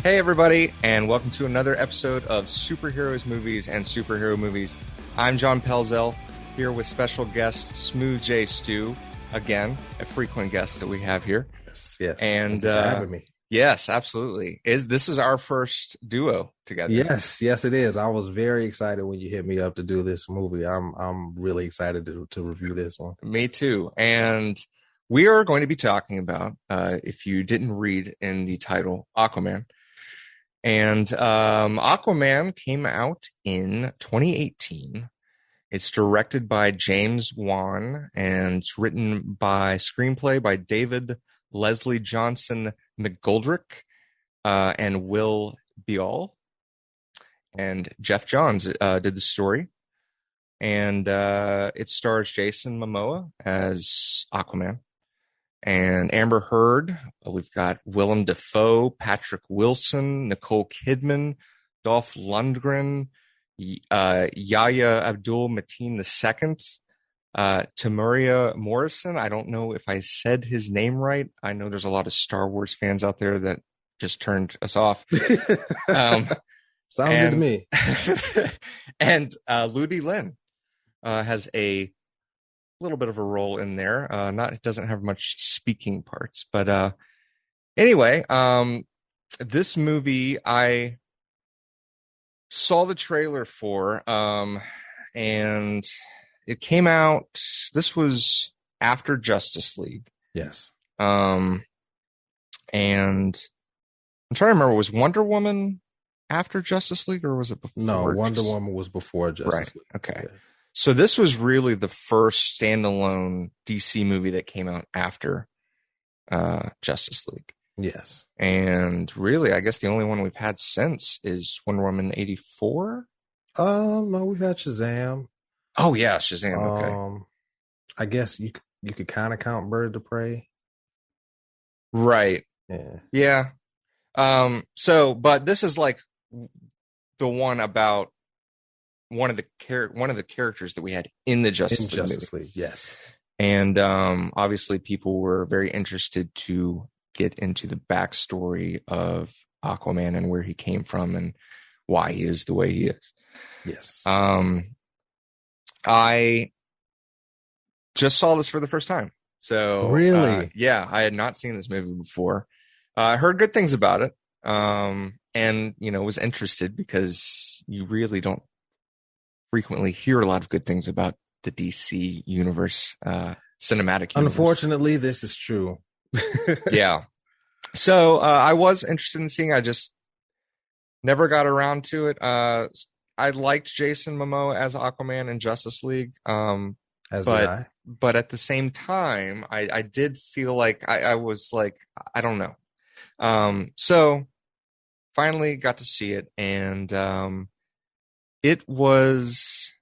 Hey, everybody, and welcome to another episode of Superheroes, Movies, and Superhero Movies. I'm John Pelzel, here with special guest Smooth J. Stew, again, a frequent guest that we have here. Yes. And Thank you for having me. Yes, absolutely. This is our first duo together. Yes, it is. I was very excited when you hit me up to do this movie. I'm really excited to review this one. Me too. And we are going to be talking about, if you didn't read in the title, Aquaman. And Aquaman came out in 2018. It's directed by James Wan, and it's written by screenplay by David Leslie Johnson McGoldrick and Will Bial. And Jeff Johns did the story. And it stars Jason Momoa as Aquaman. And Amber Heard, we've got Willem Dafoe, Patrick Wilson, Nicole Kidman, Dolph Lundgren, Yahya Abdul-Mateen II, Temuera Morrison. I don't know if I said his name right. I know there's a lot of Star Wars fans out there that just turned us off. Sounds good to me. And Ludi Lin has a little bit of a role in there. It doesn't have much speaking parts, but anyway, this movie I saw the trailer for, and it came out. This was after Justice League. Yes. And I'm trying to remember, was Wonder Woman after Justice League or was it before? No, Wonder Woman was before Justice League. Okay. Yeah. So this was really the first standalone DC movie that came out after Justice League. Yes. And really, I guess the only one we've had since is Wonder Woman 84. No, we've had Shazam. Oh yeah, Shazam. Okay. I guess you could kind of count Bird of Prey. Right. Yeah. But this is like the one about one of the characters that we had in the Justice League. Yes. And obviously people were very interested to get into the backstory of Aquaman and where he came from and why he is the way he is. Yes. I just saw this for the first time. So really? Yeah, I had not seen this movie before. I heard good things about it. And was interested because you really don't frequently hear a lot of good things about the DC universe, cinematic universe. Unfortunately, this is true. Yeah. So I was interested in seeing. I just never got around to it. I liked Jason Momoa as Aquaman in Justice League. But at the same time, I did feel like I was like, I don't know. So finally got to see it, and it was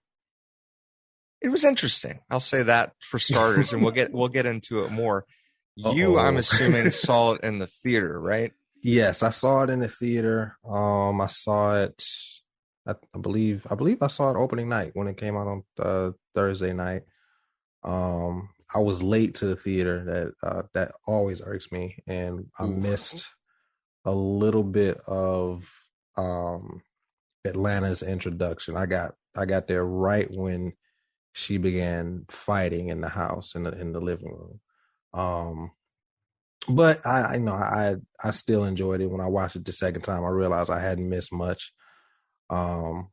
interesting. I'll say that for starters, and we'll get into it more. You, I'm assuming, saw it in the theater, right? Yes, I saw it in the theater. I saw it. I believe I saw it opening night when it came out on Thursday night. I was late to the theater. That always irks me, and I missed a little bit of Atlanta's introduction. I got there right when she began fighting in the house in the living room. But I still enjoyed it. When I watched it the second time, I realized I hadn't missed much. But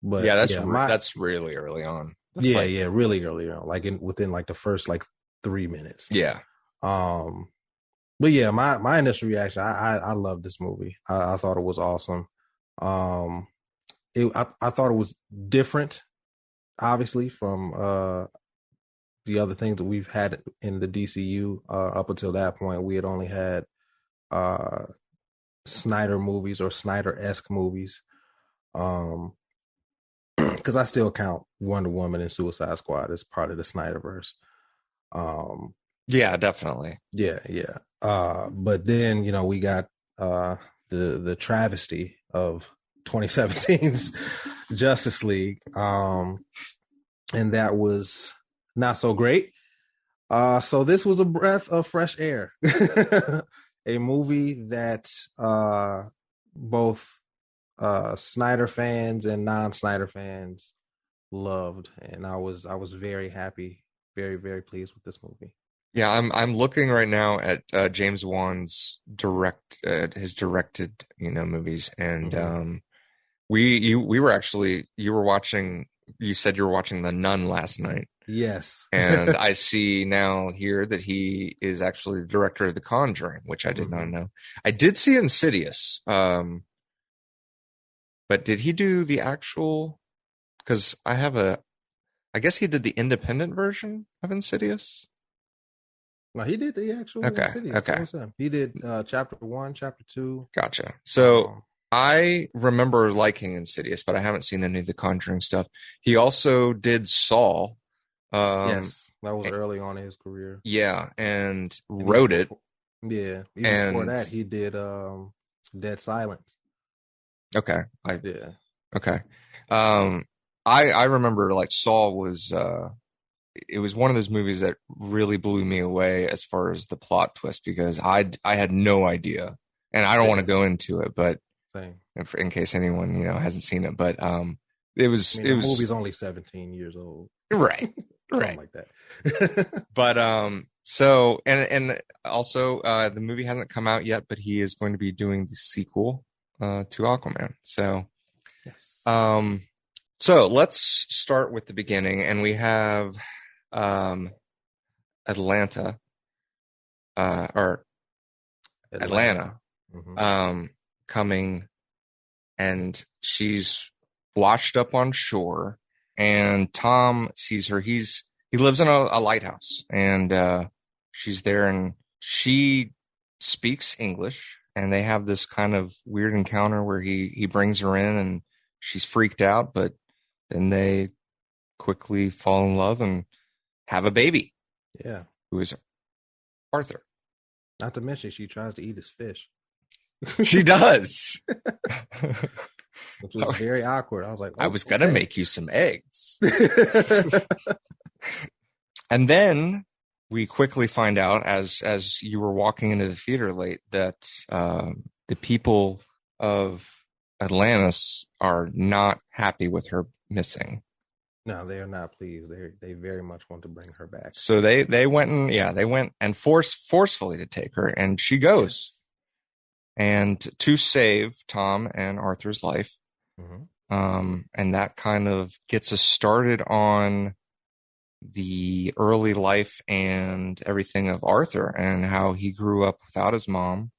that's really early on. Really early on, like within like the first 3 minutes. Yeah. But yeah, my initial reaction, I loved this movie. I thought it was awesome. I thought it was different, obviously, from the other things that we've had in the DCU. Up until that point, we had only had Snyder movies or Snyder-esque movies. Because I still count Wonder Woman and Suicide Squad as part of the Snyderverse. Yeah, definitely. Yeah. But then, we got the travesty of 2017's Justice League. And that was not so great. So this was a breath of fresh air. A movie that both Snyder fans and non-Snyder fans loved, and I was very happy, very very pleased with this movie. Yeah, I'm looking right now at James Wan's his directed movies, and we were actually you said you were watching The Nun last night. Yes. And I see now here that he is actually the director of The Conjuring, which I did not know. I did see Insidious, but did he do the actual? Because I guess he did the independent version of Insidious. No, he did the actual Insidious. Okay. He did chapter 1, chapter 2. Gotcha. So I remember liking Insidious, but I haven't seen any of the Conjuring stuff. He also did Saw. Yes, that was early on in his career. Yeah, and wrote it. Yeah, even before that, he did Dead Silence. Okay. Okay. I remember like Saw was it was one of those movies that really blew me away as far as the plot twist, because I had no idea, and I don't want to go into it, but in case anyone hasn't seen it, but the movie's only 17 years old, right? Something like that. But so and also the movie hasn't come out yet, but he is going to be doing the sequel to Aquaman. So yes. So let's start with the beginning, and we have Atlanta coming, and she's washed up on shore, and Tom sees her. He lives in a lighthouse, and she's there, and she speaks English, and they have this kind of weird encounter where he brings her in, and she's freaked out, but then they quickly fall in love and have a baby. Yeah. Who is Arthur. Not to mention she tries to eat his fish. She does. Which was very awkward. I was like, I was going to make you some eggs. And then we quickly find out, as you were walking into the theater late, that the people of Atlantis are not happy with her missing. No, they are not pleased. They very much want to bring her back. So they went and forcefully to take her, and she goes, and to save Tom and Arthur's life. And that kind of gets us started on the early life and everything of Arthur, and how he grew up without his mom.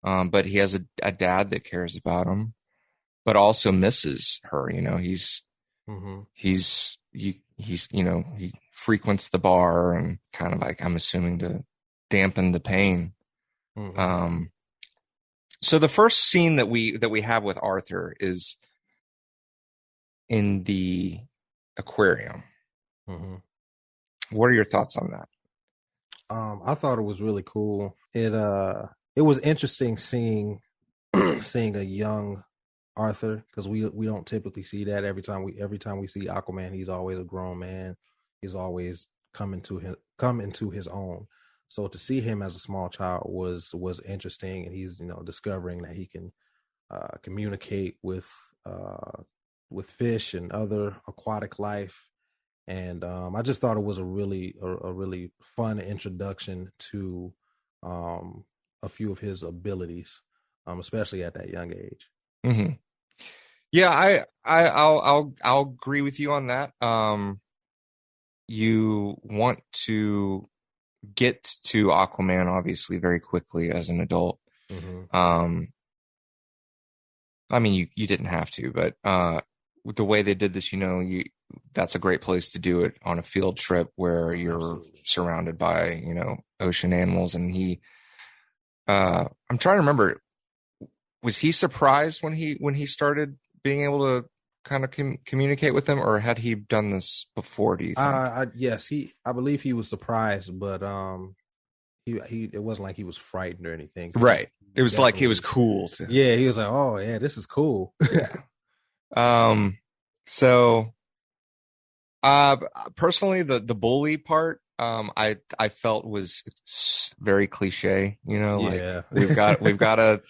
But he has a dad that cares about him, but also misses her. He frequents the bar, and kind of like, I'm assuming, to dampen the pain. So the first scene that we have with Arthur is in the aquarium. What are your thoughts on that? I thought it was really cool. It was interesting seeing a young Arthur, because we don't typically see that. Every time we see Aquaman, he's always a grown man. He's always come into his own. So to see him as a small child was interesting, and he's discovering that he can communicate with fish and other aquatic life. And I just thought it was a really fun introduction to a few of his abilities, especially at that young age. Yeah, I'll agree with you on that. You want to get to Aquaman obviously very quickly as an adult. I mean, you didn't have to, but with the way they did this, that's a great place to do it, on a field trip where you're surrounded by, ocean animals. And I'm trying to remember, was he surprised when he started being able to kind of communicate with them, or had he done this before, do you think? Yes, I believe he was surprised, but it wasn't like he was frightened or anything. Right. It was like he was cool. Yeah, he was like, oh yeah, this is cool. Yeah. So personally, the bully part, I felt was very cliche, like we've got to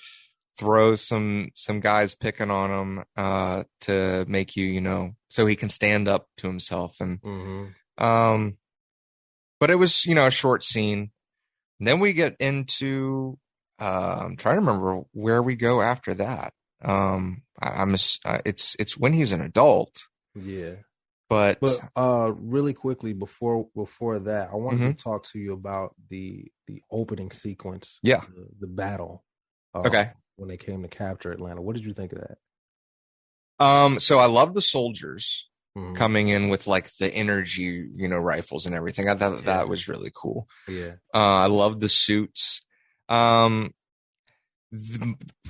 throw some guys picking on him to make so he can stand up to himself. And but it was a short scene. And then we get into I'm trying to remember where we go after that. It's when he's an adult. Yeah. But really quickly before that, I wanted to talk to you about the opening sequence. Yeah. The battle. Okay. When they came to capture Atlanta. What did you think of that? So I love the soldiers coming in with like the energy, rifles and everything. I thought that was really cool. Yeah. I love the suits. The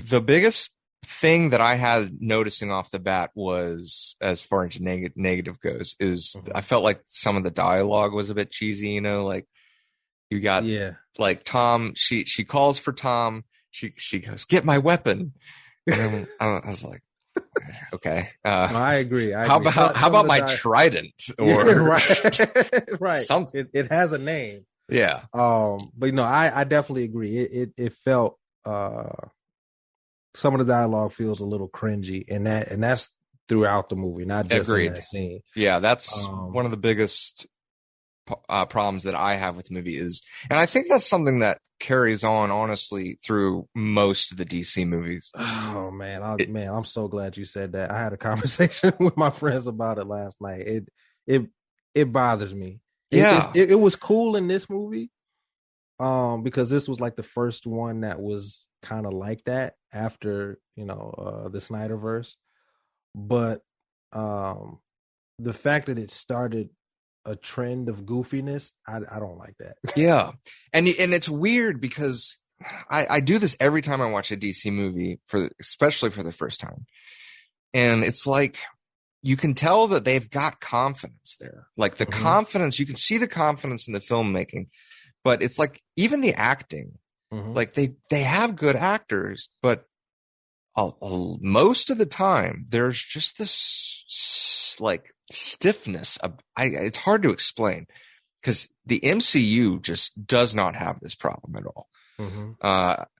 biggest thing that I had noticing off the bat was, as far as negative goes, is I felt like some of the dialogue was a bit cheesy, like you got like Tom, she calls for Tom, she goes, "Get my weapon." And I was like, okay. No, I agree. How about my trident or right. Something. It has a name. Yeah. But I definitely agree. It felt some of the dialogue feels a little cringy, and that's throughout the movie, not just in that scene. Yeah, that's one of the biggest problems that I have with the movie is, and I think that's something that carries on honestly through most of the DC movies. Oh man, I'm so glad you said that. I had a conversation with my friends about it last night. It bothers me. Yeah, it was cool in this movie, because this was like the first one that was kind of like that after the Snyderverse, but the fact that it started a trend of goofiness, I don't like that. Yeah, and it's weird because I do this every time I watch a DC movie, especially for the first time, and it's like you can tell that they've got confidence there, like the confidence. You can see the confidence in the filmmaking, but it's like even the acting, like they have good actors, but most of the time there's just this like stiffness. It's hard to explain because the MCU just does not have this problem at all.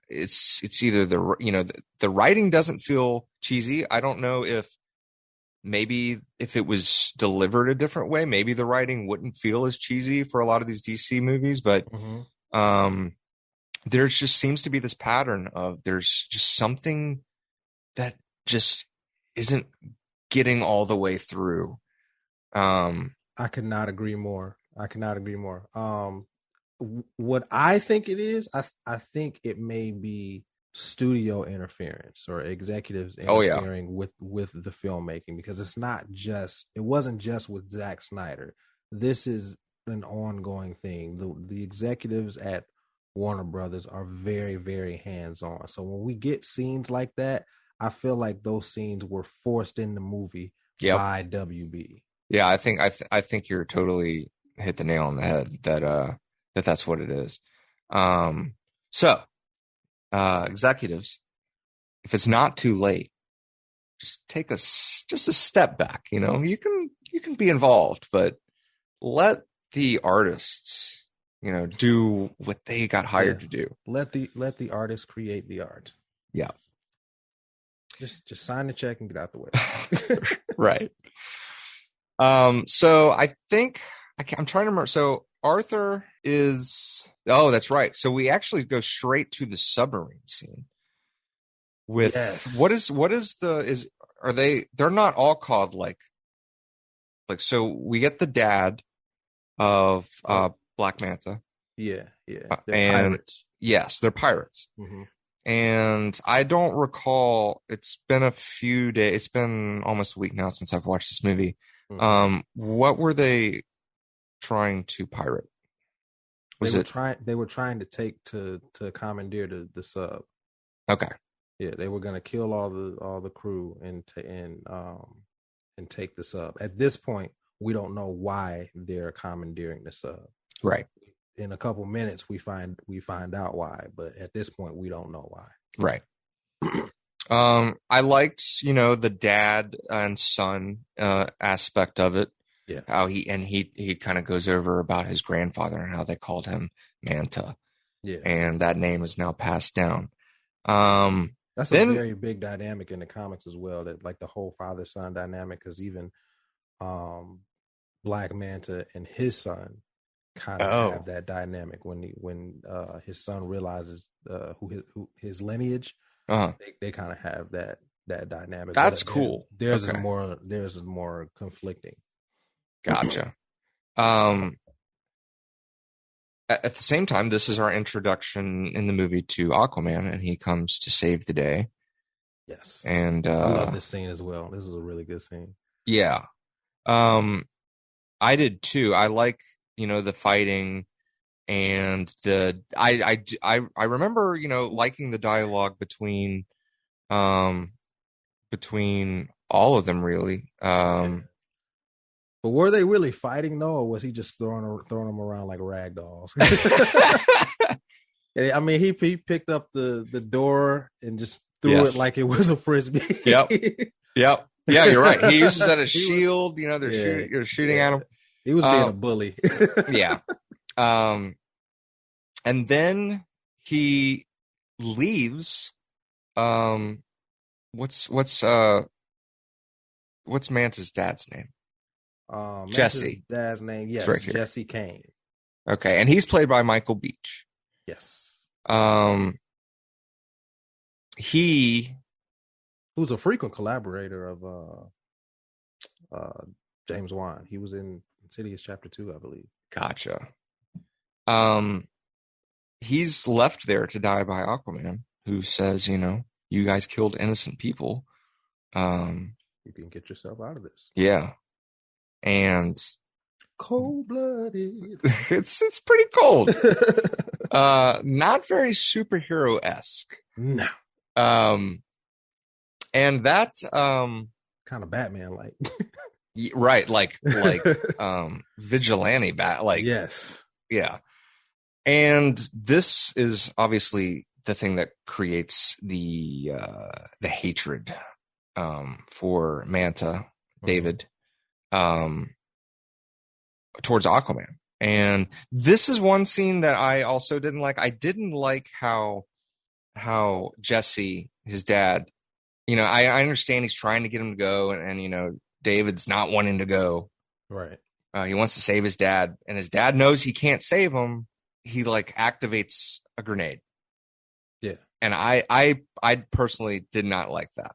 It's either the writing doesn't feel cheesy. I don't know if maybe if it was delivered a different way, maybe the writing wouldn't feel as cheesy for a lot of these DC movies, but there just seems to be this pattern of there's just something that just isn't getting all the way through. I could not agree more. What I think it is, I think it may be studio interference or executives interfering with the filmmaking, because it wasn't just with Zack Snyder. This is an ongoing thing. The executives at Warner Brothers are very, very hands-on. So when we get scenes like that, I feel like those scenes were forced in the movie by WB. Yeah, I think you're totally hit the nail on the head that's what it is. So executives, if it's not too late, just take just a step back. You can be involved, but let the artists, do what they got hired to do. Let the artists create the art. Yeah. Just sign the check and get out the way. Right. So I think I'm trying to remember. So Arthur is, that's right. So we actually go straight to the submarine scene with they're not all called like, so we get the dad of, Black Manta. Yeah. They're pirates. Yes, they're pirates. And I don't recall, it's been a few days, it's been almost a week now since I've watched this movie. What were they trying to pirate? They were trying to take to commandeer the sub. Okay. Yeah, they were going to kill all the crew and take the sub. At this point, we don't know why they're commandeering the sub. Right. In a couple minutes, we find out why, but at this point, we don't know why. Right. I liked, the dad and son aspect of it. Yeah. How he kind of goes over about his grandfather and how they called him Manta. Yeah. And that name is now passed down. That's a Then, very big dynamic in the comics as well. That like the whole father son dynamic, because even um, Black Manta and his son kind of have oh, that dynamic when his son realizes who his lineage. uh, They kind of have that dynamic, but that's cool. Okay, theirs is more conflicting. gotcha. Um, at the same time, this is our introduction in the movie to Aquaman, and he comes to save the day. Yes, And I love this scene as well. This is a really good scene. yeah, I did too. I like, the fighting and I remember, liking the dialogue um between all of them really. Yeah. But were they really fighting though, or was he just throwing them around like rag dolls? I mean, he picked up the door and just threw it Yes. like it was a frisbee. Yep. Yep. Yeah, you're right. He uses that as shield. You're shooting at him. He was being a bully. Yeah. And then he leaves. What's Manta's dad's name? Jesse. Dad's name, yes, right here. Jesse Kane. Okay, and he's played by Michael Beach. Yes. He who's a frequent collaborator of James Wan. He was in Insidious Chapter 2, I believe. Gotcha. He's left there to die by Aquaman, who says, you guys killed innocent people. You can get yourself out of this. Yeah. And cold-blooded. It's pretty cold. Not very superhero-esque. No. And that kind of Batman like. Right, like vigilante bat, like, yes. Yeah. And this is obviously the thing that creates the hatred for Manta, David, towards Aquaman. And this is one scene that I also didn't like. I didn't like how Jesse, his dad, I understand he's trying to get him to go, and David's not wanting to go. Right. He wants to save his dad, and his dad knows he can't save him. He activates a grenade. Yeah. And I personally did not like that.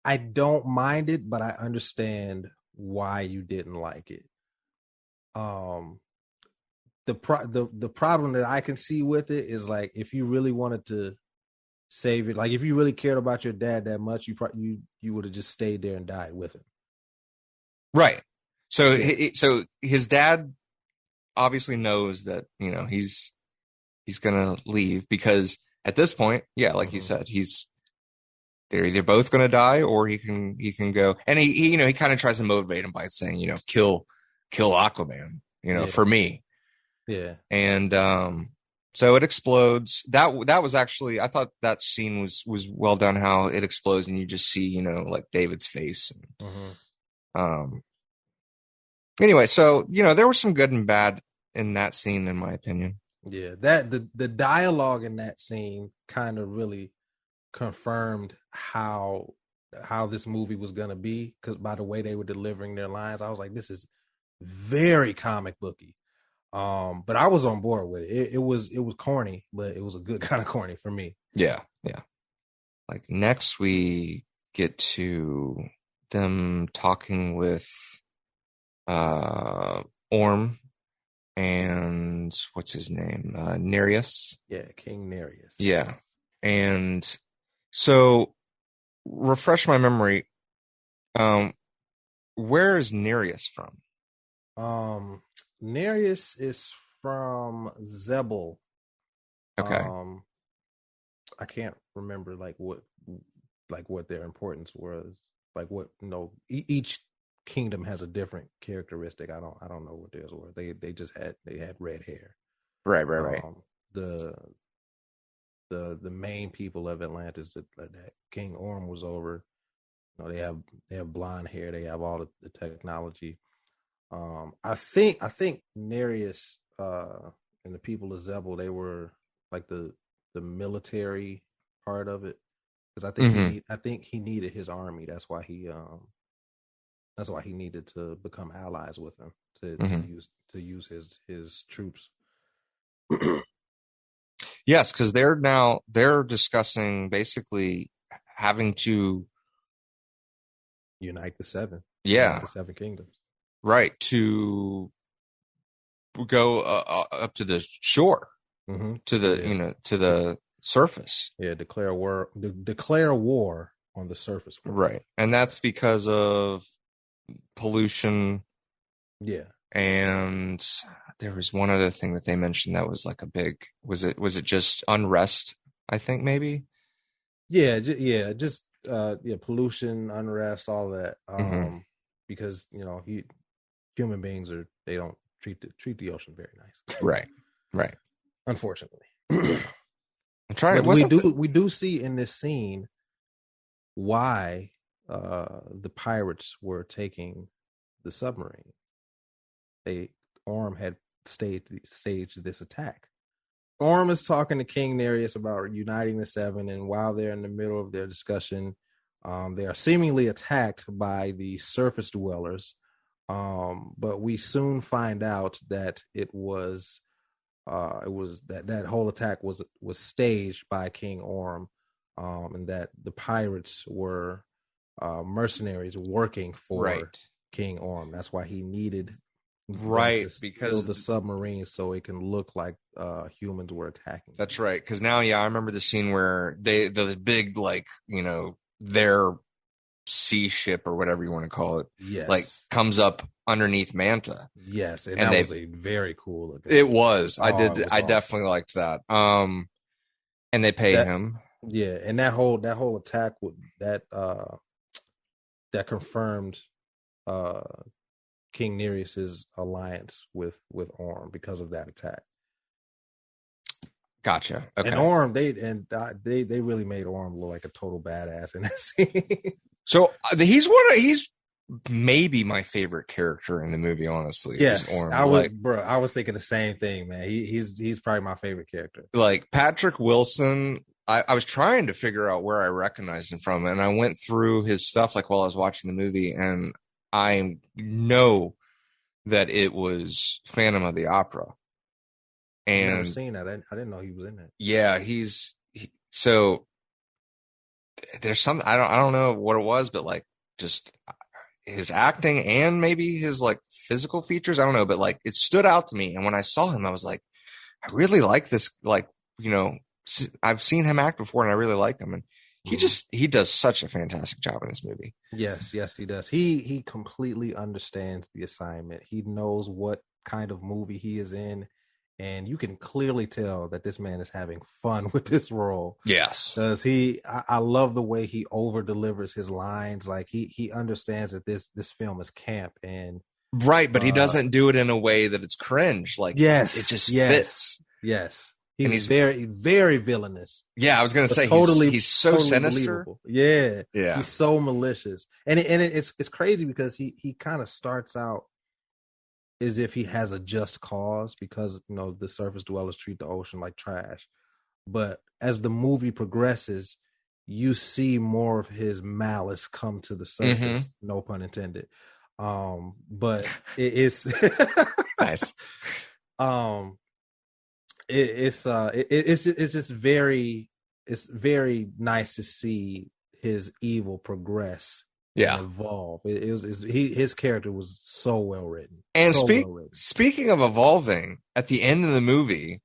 I don't mind it, but I understand why you didn't like it. The problem that I can see with it is like, if you really wanted to save it, like if you really cared about your dad that much, you would have just stayed there and died with him. Right. So so his dad obviously knows that he's gonna leave, because at this point, yeah, like you said, they're either both gonna die or he can go, and he kind of tries to motivate him by saying kill Aquaman for me. Yeah. And so it explodes. That was actually, I thought that scene was well done, how it explodes and you just see like David's face. And, anyway, so there was some good and bad in that scene, in my opinion. Yeah, that the dialogue in that scene kind of really confirmed how this movie was gonna be, because by the way they were delivering their lines, I was like, this is very comic booky. But I was on board with it. It was corny, but it was a good kind of corny for me. Yeah, yeah. Like, next we get to them talking with Orm and what's his name? Nereus. Yeah, King Nereus. Yeah. And so, refresh my memory. Where is Nereus from? Nereus is from Zebul. Okay. I can't remember what their importance was. Like what each kingdom has a different characteristic. I don't know what theirs were. They just had red hair. Right. The main people of Atlantis that King Orm was over, they have blonde hair. They have all the technology. I think Nereus and the people of Zebul, they were like the military part of it. because I think he needed his army. That's why he needed to become allies with him to use his troops. Yes, because they're discussing basically having to Unite the seven. Yeah. Unite the seven kingdoms. Right, to go up to the shore, to the to the surface. Yeah, declare war. Declare war on the surface world. Right, and that's because of pollution. Yeah, and there was one other thing that they mentioned that was like a big. Was it just unrest? I think maybe. Yeah, just pollution, unrest, all that. Because human beings they don't treat the ocean very nice. Right. Unfortunately. I'm trying. But we do see in this scene why the pirates were taking the submarine. Orm had staged this attack. Orm is talking to King Nereus about uniting the seven, and while they're in the middle of their discussion, they are seemingly attacked by the surface dwellers. But we soon find out that it was that whole attack was staged by King Orm, and that the pirates were mercenaries working for King Orm. That's why he needed because the submarine so it can look like humans were attacking. That's right. Because now, I remember the scene where the big their sea ship or whatever you want to call it, comes up underneath Manta. Yes, and that was a very cool event. It was. I awesome. Definitely liked that. And they pay him. Yeah, and that whole attack that confirmed King Nereus's alliance with Orm because of that attack. Gotcha. Okay. And Orm, they really made Orm look like a total badass in that scene. So he's maybe my favorite character in the movie, honestly. Yes, Orm. I was thinking the same thing, man. He's probably my favorite character. Like Patrick Wilson, I was trying to figure out where I recognized him from, and I went through his stuff while I was watching the movie, and I know that it was Phantom of the Opera. And I've never seen that. I didn't know he was in that. Yeah, so there's some I don't know what it was, but just his acting and maybe his physical features, I don't know, but it stood out to me. And when I saw him, I was like, I really like this. I've seen him act before, and I really like him. And he does such a fantastic job in this movie. Yes, he does. He completely understands the assignment. He knows what kind of movie he is in, and you can clearly tell that this man is having fun with this role. Yes, because I love the way he over delivers his lines. He understands that this film is camp and right, but he doesn't do it in a way that it's cringe. It just fits. Yes. He's very, very villainous. Yeah, I was going to say he's so totally sinister. Believable. Yeah. He's so malicious, and it's crazy because he kind of starts out as if he has a just cause because the surface dwellers treat the ocean like trash. But as the movie progresses, you see more of his malice come to the surface. No pun intended. But it's nice. It's just very nice to see his evil progress and evolve. His character was so well written. And speaking of evolving, at the end of the movie,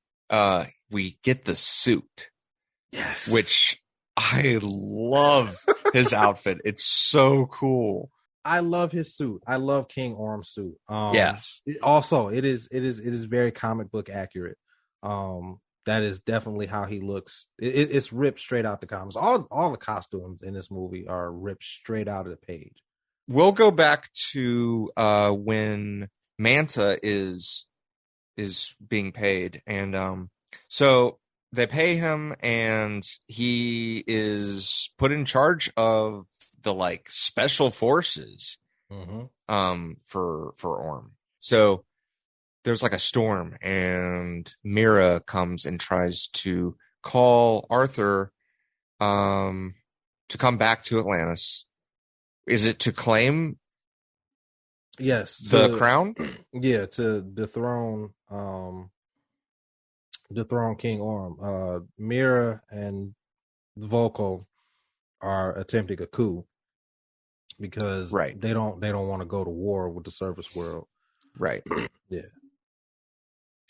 we get the suit. Yes, which I love his outfit. It's so cool. I love his suit. I love King Orm's suit. Yes. Also, it is very comic book accurate. That is definitely how he looks. It's ripped straight out the comics. All the costumes in this movie are ripped straight out of the page. We'll go back to when Manta is being paid, and so they pay him, and he is put in charge of the special forces for Orm. So there's a storm, and Mira comes and tries to call Arthur to come back to Atlantis. Is it to claim the crown? Yeah, to dethrone King Orm. Mira and Volko are attempting a coup because they don't want to go to war with the surface world. Right. Yeah.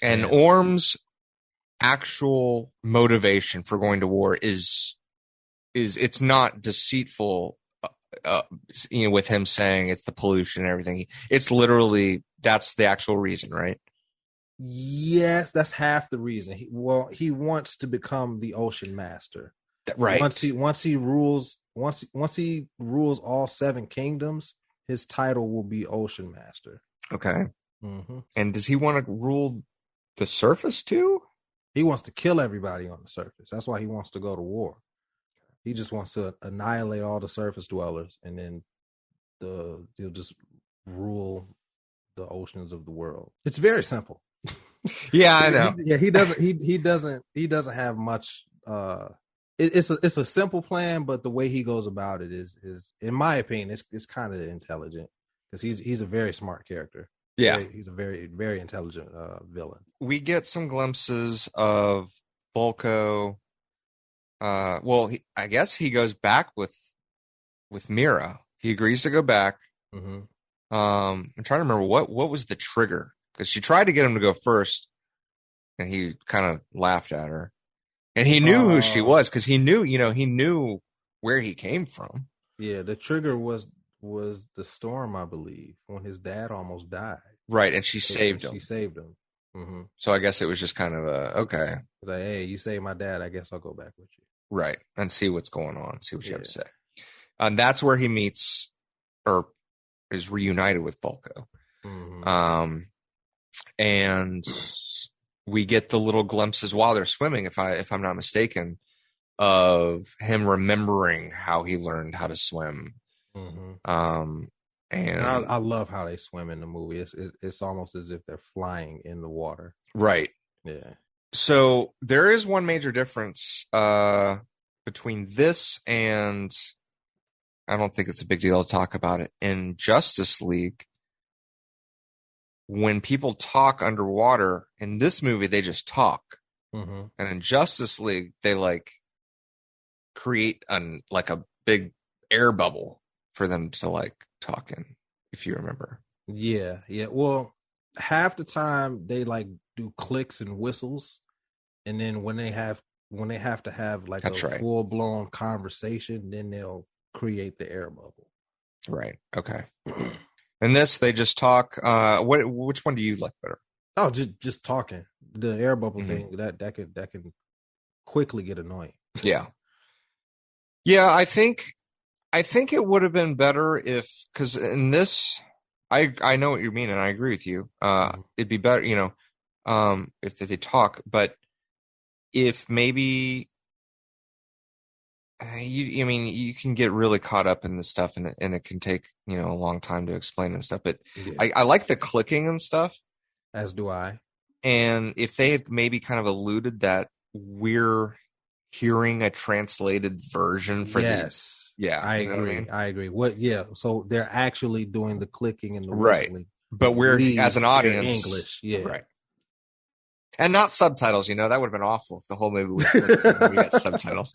And Orm's actual motivation for going to war is it's not deceitful, with him saying it's the pollution and everything. It's literally, that's the actual reason, right? Yes, that's half the reason. He wants to become the ocean master. Right. Once he rules all 7 kingdoms, his title will be ocean master. Okay. Mm-hmm. And does he want to rule the surface too? He wants to kill everybody on the surface. That's why he wants to go to war. He just wants to annihilate all the surface dwellers, and then he'll just rule the oceans of the world. It's very simple. Yeah, I know. He doesn't have much. It's a simple plan, but the way he goes about it is in my opinion, it's kind of intelligent, because he's a very smart character. Yeah, he's a very, very intelligent villain. We get some glimpses of Volko. I guess he goes back with Mira. He agrees to go back. Mm-hmm. I'm trying to remember what was the trigger, because she tried to get him to go first, and he kind of laughed at her. And he knew who she was, because he knew where he came from. Yeah, the trigger was the storm, I believe, when his dad almost died. Right, and she saved him. She saved him. Mm-hmm. So I guess it was just kind of okay. Like, hey, you saved my dad, I guess I'll go back with you. Right, and see what's going on, see what you have to say. And that's where he meets, or is reunited with Volko. Mm-hmm. And we get the little glimpses while they're swimming, if I'm not mistaken, of him remembering how he learned how to swim. Mm-hmm. And I love how they swim in the movie. It's almost as if they're flying in the water. Right. Yeah. So there is one major difference between this and, I don't think it's a big deal to talk about it, in Justice League. When people talk underwater, in this movie, they just talk. Mm-hmm. And in Justice League, they create a big air bubble for them to talk in, if you remember. Yeah. Well, half the time they do clicks and whistles, and then when they have to have full blown conversation, then they'll create the air bubble. Right. Okay. In this, they just talk. Which one do you like better? Oh, just talking. The air bubble thing that can quickly get annoying. Yeah. Yeah, I think it would have been better because in this, I know what you mean, and I agree with you. It'd be better, if they talk, but if maybe you can get really caught up in this stuff, and it can take a long time to explain and stuff. But I like the clicking and stuff. As do I. And if they had maybe kind of alluded that we're hearing a translated version for I agree. I agree. So they're actually doing the clicking and the whistling. But we're, as an audience, English. Yeah. Right. And not subtitles, that would have been awful if the whole movie was we had subtitles.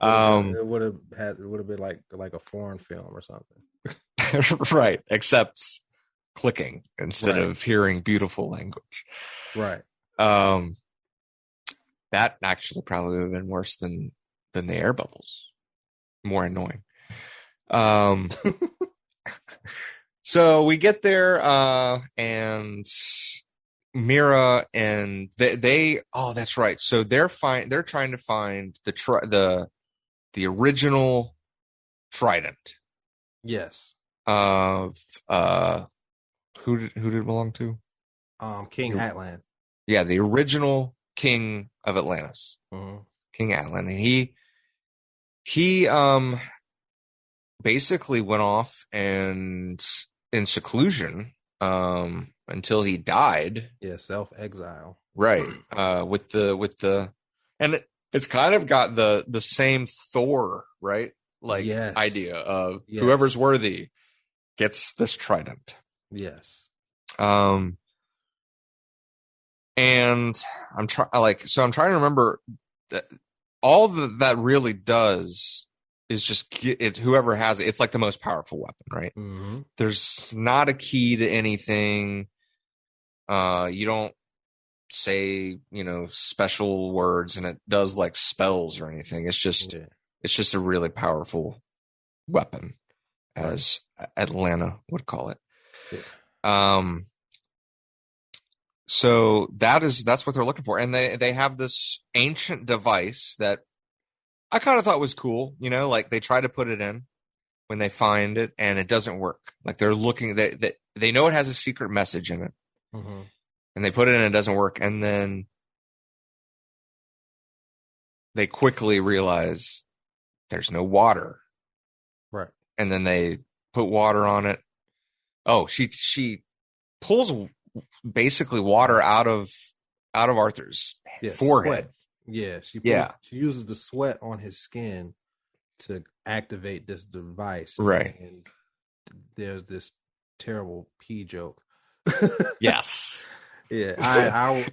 It would have been like a foreign film or something. Right. Except clicking instead of hearing beautiful language. Right. That actually probably would have been worse than the air bubbles. More annoying. So we get there, and Mira and they that's right. So they're trying to find the original trident. Yes. Of who did it belong to? King Atlan. Yeah, the original king of Atlantis. Mm-hmm. King Atlan. And he basically went off and in seclusion until he died. Yeah, self-exile. Right. With the and It's kind of got the same Thor, right? Like idea of whoever's worthy gets this trident. Yes. And I'm trying to remember that all that really does is just get it, whoever has it. It's like the most powerful weapon, right? Mm-hmm. There's not a key to anything. You don't say, special words and it does like spells or anything. It's just a really powerful weapon, as Atlanta would call it. Yeah. So that's what they're looking for. And they have this ancient device that I kind of thought was cool, like they try to put it in when they find it and it doesn't work. Like they're looking, they know it has a secret message in it. Mm-hmm. And they put it in and it doesn't work. And then they quickly realize there's no water. Right. And then they put water on it. Oh, she pulls basically water out of Arthur's forehead. Sweat. Yeah, she uses the sweat on his skin to activate this device. Right. And there's this terrible pee joke. Yes. Yeah,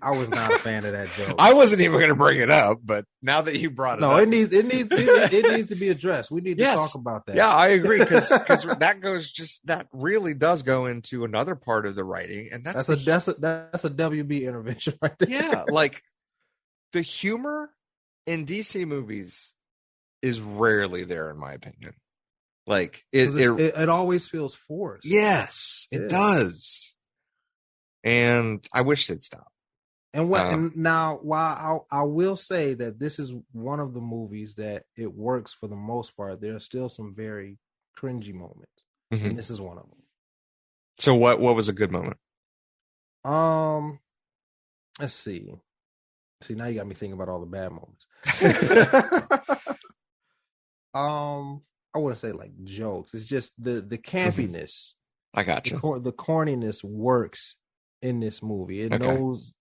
I was not a fan of that joke. I wasn't even going to bring it up, but now that you brought it up, it needs to be addressed. We need to talk about that. Yeah, I agree because that really does go into another part of the writing, and that's a WB intervention right there. Yeah, like the humor in DC movies is rarely there, in my opinion. Like it always feels forced. Yes, it does. And I wish they'd stop. And now, while I will say that this is one of the movies that it works for the most part, there are still some very cringy moments, and this is one of them. So, what was a good moment? Let's see. Now you got me thinking about all the bad moments. I wouldn't say like jokes. It's just the campiness. I got you. The corniness works in this movie. It knows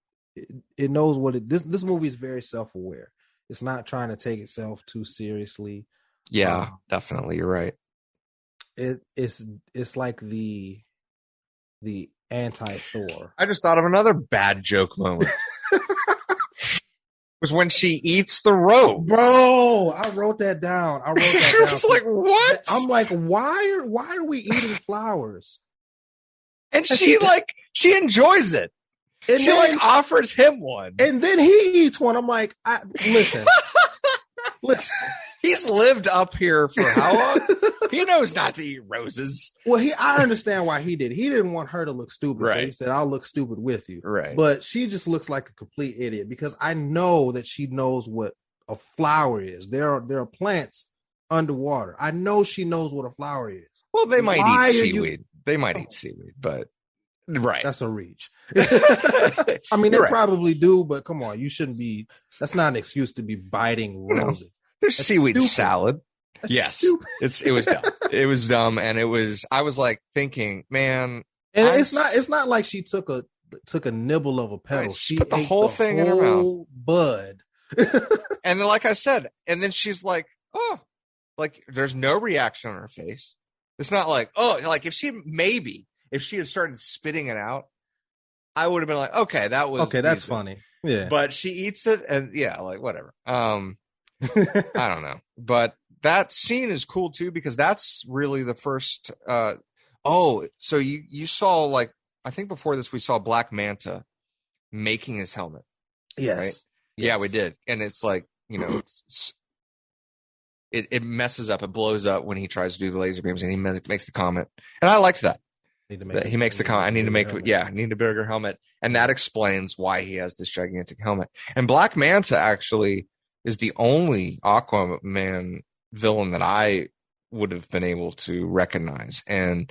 what this movie is very self-aware. It's not trying to take itself too seriously. Yeah, definitely. You're right. It's like the anti-Thor. I just thought of another bad joke moment. Was when she eats the rope. Bro, I wrote that down. I was like, what? I'm like, why are we eating flowers? And she enjoys it. And she offers him one. And then he eats one. I'm like, listen. He's lived up here for how long? He knows not to eat roses. Well, I understand why he did. He didn't want her to look stupid. Right. So he said, I'll look stupid with you. Right. But she just looks like a complete idiot because I know that she knows what a flower is. There are plants underwater. I know she knows what a flower is. Well, they might eat seaweed. They might eat seaweed, but right. That's a reach. I mean, they probably do, but come on, you shouldn't be. That's not an excuse to be biting roses. There's seaweed salad. That's yes, stupid. It was dumb. It was dumb, and I was like thinking, man. And it's not like she took a nibble of a petal. Right, she put the whole thing in her mouth, bud. And then, like I said, and then she's like, oh, like there's no reaction on her face. It's not like, oh, like if she had started spitting it out, I would have been like, okay, that's funny. Yeah. But she eats it and like whatever. I don't know. But that scene is cool too, because that's really the first, so you saw, like, I think before this we saw Black Manta making his helmet. Yes. Right? Yes. Yeah, we did. And it's like, it messes up, it blows up when he tries to do the laser beams, and he makes the comment. And I liked that. He makes the comment, I need a bigger helmet. And that explains why he has this gigantic helmet. And Black Manta actually is the only Aquaman villain that I would have been able to recognize. And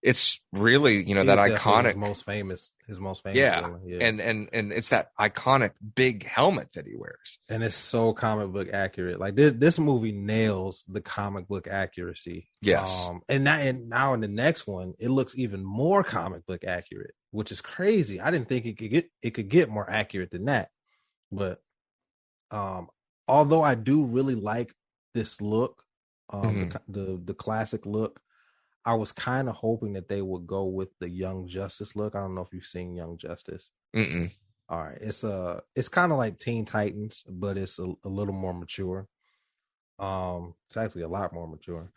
it's really, that iconic, his most famous yeah. villain. Yeah. And it's that iconic big helmet that he wears. And it's so comic book accurate. Like this movie nails the comic book accuracy. Yes. And now in the next one, it looks even more comic book accurate, which is crazy. I didn't think it could get more accurate than that. But although I do really like this look, Mhm. the classic look, I was kind of hoping that they would go with the Young Justice look. I don't know if you've seen Young Justice. Mm-mm. All right, it's kind of like Teen Titans, but it's a little more mature. It's actually a lot more mature.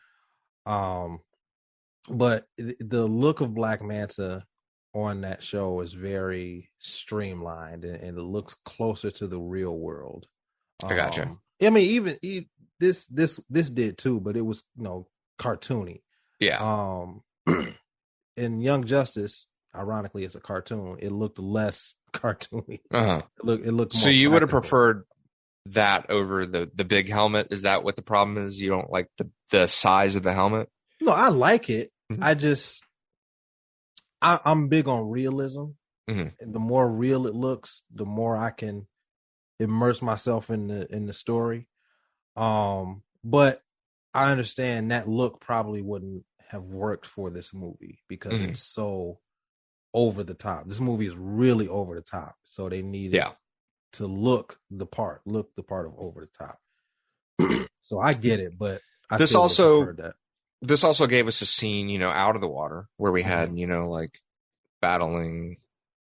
Um, but the look of Black Manta on that show is very streamlined, and it looks closer to the real world. I gotcha. I mean, this did too, but it was cartoony. Yeah. Um, in Young Justice, ironically, it's a cartoon. It looked less cartoony. Uh-huh. It looked So more you would have practical. preferred that over the big helmet? Is that what the problem is? You don't like the size of the helmet? No, I like it. Mhm. I just I'm big on realism. Mhm. And the more real it looks, the more I can immerse myself in the story. But I understand that look probably wouldn't have worked for this movie because Mhm. it's so over the top. This movie is really over the top, so they needed Yeah. to look the part of over the top. So I get it, but I This still would have also preferred that. this also gave us a scene, out of the water where we Mhm. had, like battling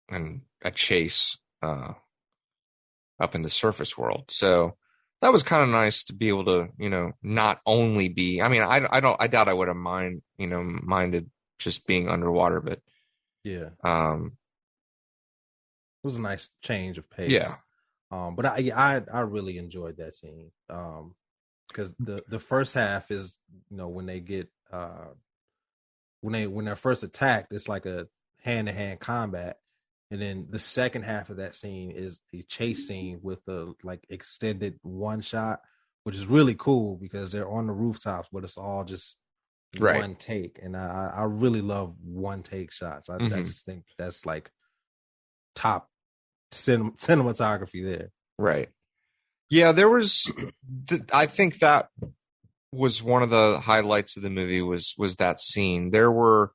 and a chase up in the surface world. So that was kind of nice to be able to, not only be, I mean, I doubt I would have minded just being underwater, but Yeah, it um was a nice change of pace. yeah. But I really enjoyed that scene. Because the first half is when they get when they're first attacked, it's like a hand to hand combat, and then the second half of that scene is a chase scene with a like extended one shot, which is really cool because they're on the rooftops, but it's all just Right. one take, and I really love one take shots. I Hmm. just think that's like top cinematography there. Right. Yeah, there was I think that was one of the highlights of the movie was that scene. There were a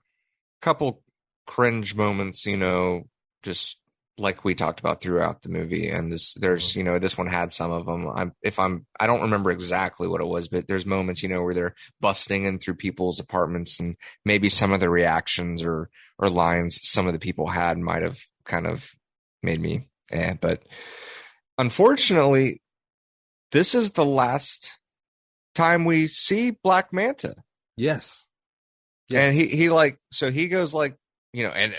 couple cringe moments, just like we talked about throughout the movie. And there's, Mhm. this one had some of them. I don't remember exactly what it was, but there's moments, where they're busting in through people's apartments, and maybe some of the reactions or lines some of the people had might have kind of made me, but unfortunately, this is the last time we see Black Manta. Yes. And Yes. he goes like, and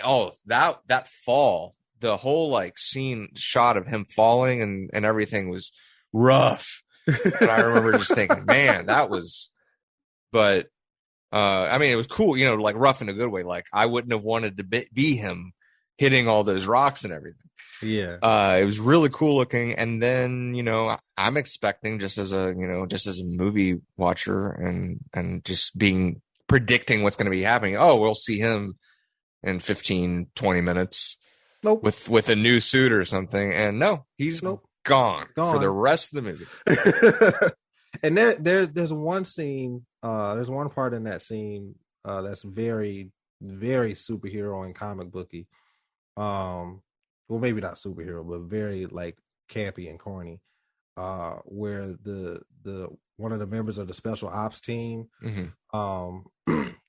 that fall, the whole like scene shot of him falling and everything was rough. And I remember just thinking, man, that was, but I mean, it was cool, like rough in a good way. Like I wouldn't have wanted to be him hitting all those rocks and everything. Yeah. It was really cool looking. And then, I'm expecting just as a movie watcher and just predicting what's going to be happening. Oh, we'll see him in 15, 20 minutes Nope. with a new suit or something. And no, he's Nope. gone, It's gone for the rest of the movie. And there's one scene, there's one part in that scene that's very, very superhero and comic booky. Well, maybe not superhero, but very like campy and corny. Where the one of the members of the special ops team, Mhm.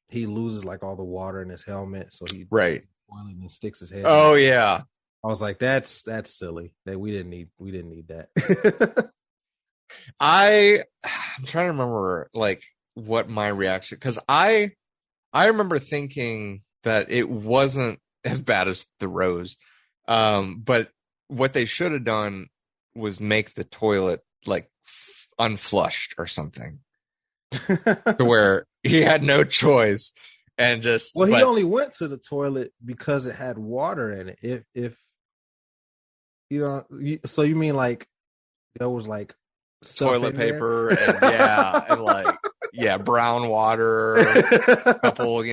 he loses like all the water in his helmet, so he Right. boiling and sticks his head. Oh yeah. I was like, that's silly. That we didn't need that. I'm trying to remember like what my reaction, because I remember thinking that it wasn't as bad as the Rose. But what they should have done was make the toilet like unflushed or something, to where he had no choice and just. Well, he but only went to the toilet because it had water in it. If so you mean like there was like stuff toilet in there? paper and brown water, a couple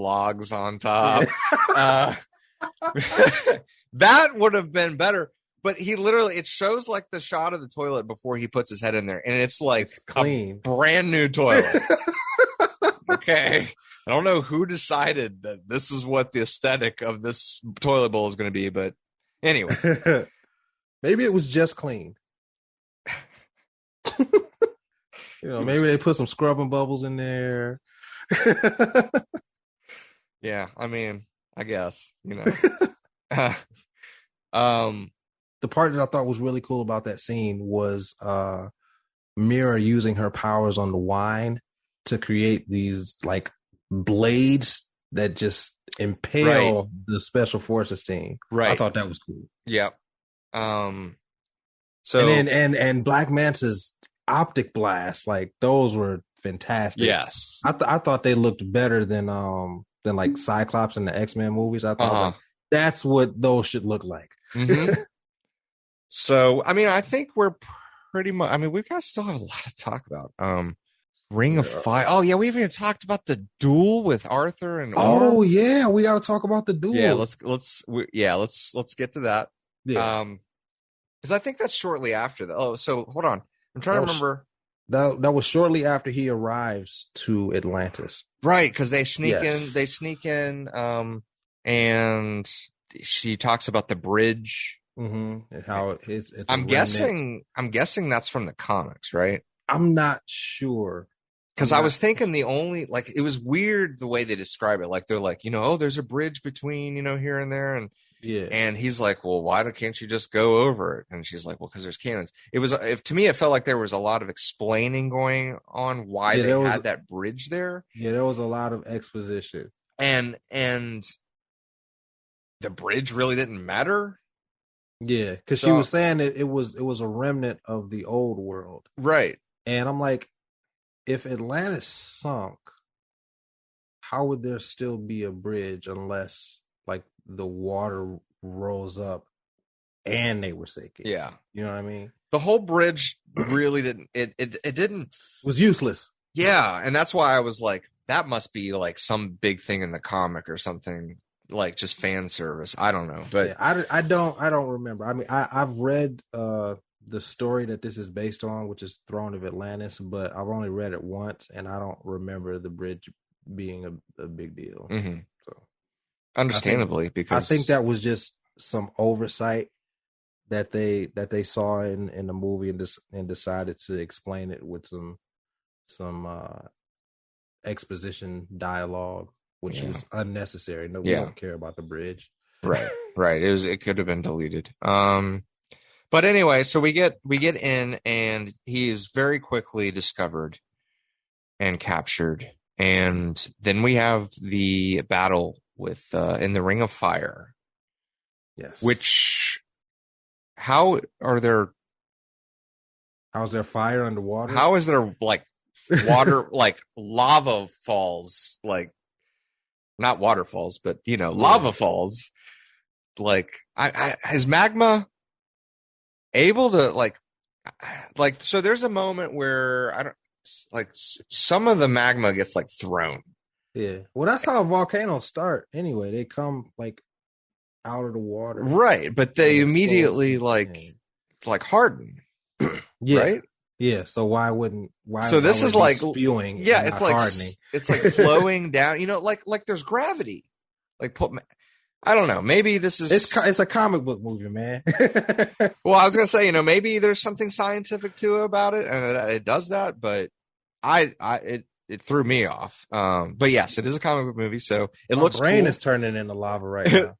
logs on top. That would have been better. But it shows like the shot of the toilet before he puts his head in there, and it's like It's clean, brand new toilet. Okay, I don't know who decided that this is what the aesthetic of this toilet bowl is going to be, but anyway. Maybe it was just clean. Maybe they put some scrubbing bubbles in there. Yeah, I mean, I guess, The part that I thought was really cool about that scene was Mira using her powers on the wine to create these like blades that just impale the special forces team. Right. I thought that was cool. Yep. So and Black Manta's optic blast, like those were fantastic. Yes. I thought they looked better than like Cyclops in the X-Men movies. I thought I was like, that's what those should look like. Mm-hmm. So, I mean, I think we're pretty much, I mean, we've got still have a lot to talk about. Ring of Fire. Oh yeah, we haven't even talked about the duel with Arthur and Orm. Yeah, we got to talk about the duel. Yeah, let's get to that. Yeah. Because I think that's shortly after that. Oh, so hold on, I'm trying to remember. That was shortly after he arrives to Atlantis. Right, because they sneak in. And she talks about the bridge. Mm-hmm. How it's I'm guessing that's from the comics, right? I'm not sure. Because I was thinking it was weird the way they describe it. Like they're like, there's a bridge between, here and there. And and he's like, well, why can't you just go over it? And she's like, well, because there's cannons. To me, it felt like there was a lot of explaining going on why they had that bridge there. Yeah, there was a lot of exposition. And the bridge really didn't matter. Yeah, because she was saying that it was a remnant of the old world. Right. And I'm like, if Atlantis sunk, how would there still be a bridge unless like the water rose up and they were sinking? Yeah. You know what I mean? The whole bridge really didn't was useless. Yeah. And that's why I was like, that must be like some big thing in the comic or something, like just fan service. I don't know. But yeah, I don't remember. I mean, I've read the story that this is based on, which is Throne of Atlantis, but I've only read it once, and I don't remember the bridge being a big deal. Mm-hmm. So, understandably, because I think that was just some oversight that they saw in the movie and decided to explain it with some exposition dialogue, which was unnecessary. We don't care about the bridge. Right. It could have been deleted. But anyway, so we get in, and he's very quickly discovered and captured, and then we have the battle with in the Ring of Fire. Yes. Which, how's there fire underwater? How is there like water, like lava falls, like not waterfalls, but lava falls? Like, is magma able to like so there's a moment where some of the magma gets like thrown. Yeah. Well, that's how volcanoes start anyway. They come like out of the water. Right. But they immediately like harden. Yeah. Right? Yeah. So why so this is like spewing? Yeah, it's like hardening. It's like flowing down, like there's gravity. Like I don't know. Maybe this is it's a comic book movie, man. Well, I was gonna say, maybe there's something scientific to about it, and it does that, but it threw me off. But yes, it is a comic book movie, so My looks brain cool. is turning into lava right now.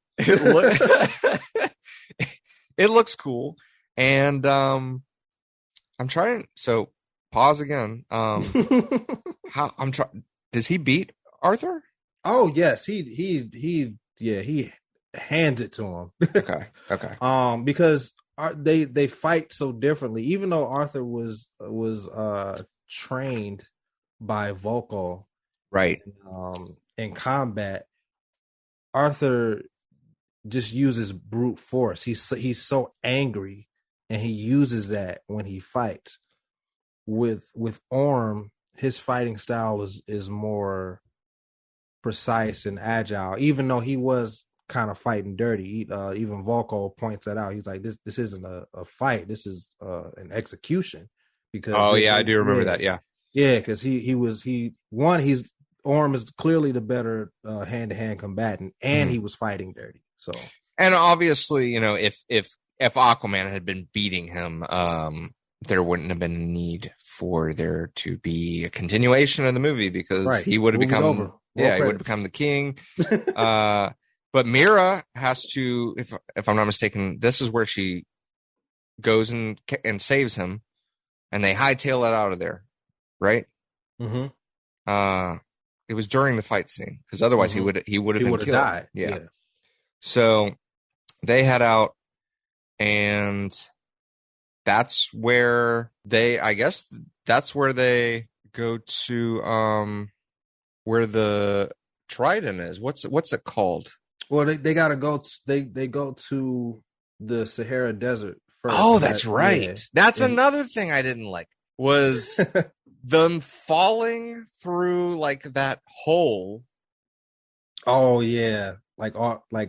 It looks cool, and I'm trying. So pause again. Does he beat Arthur? Oh yes, he hands it to him. Okay. Because they fight so differently. Even though Arthur was trained by Volko, right, in combat, Arthur just uses brute force. He's so angry, and he uses that when he fights. With Orm, his fighting style is more precise and agile, even though he was kind of fighting dirty. Even Volko points that out. He's like, this isn't a fight, this is an execution. Because I do remember that. Because Orm is clearly the better hand-to-hand combatant, and he was fighting dirty. So, and obviously, if Aquaman had been beating him, there wouldn't have been a need for there to be a continuation of the movie because he would have become he would have become the king. But Mira has to, if I'm not mistaken, this is where she goes and saves him, and they hightail it out of there, right? It was during the fight scene because otherwise he would have been killed. Died. Yeah. So they head out, and that's where they go to where the Trident is. What's it called? Well, they gotta go. They go to the Sahara Desert first. Oh, that's right. Yeah. That's another thing I didn't like was them falling through like that hole. Oh yeah, like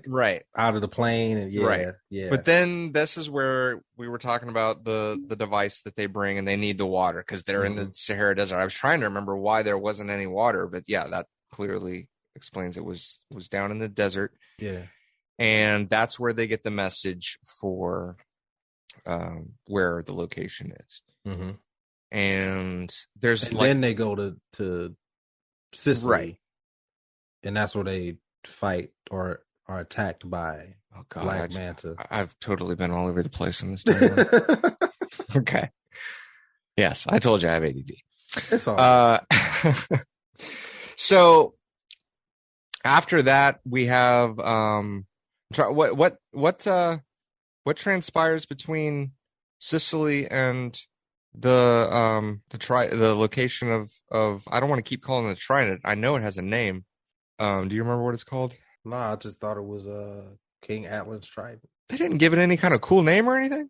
right out of the plane and yeah. But then this is where we were talking about the device that they bring, and they need the water because they're in the Sahara Desert. I was trying to remember why there wasn't any water, but yeah, that clearly explains it was down in the desert. Yeah, and that's where they get the message for where the location is. And then they go to Sicily, right? And that's where they fight or are attacked by Black Manta. I've totally been all over the place in this timeline. Okay. Yes, I told you I have ADD. It's all so after that, we have what transpires between Sicily and the location of I don't want to keep calling it a Trident. I know it has a name. Do you remember what it's called? No, I just thought it was King Atlan's Trident. They didn't give it any kind of cool name or anything.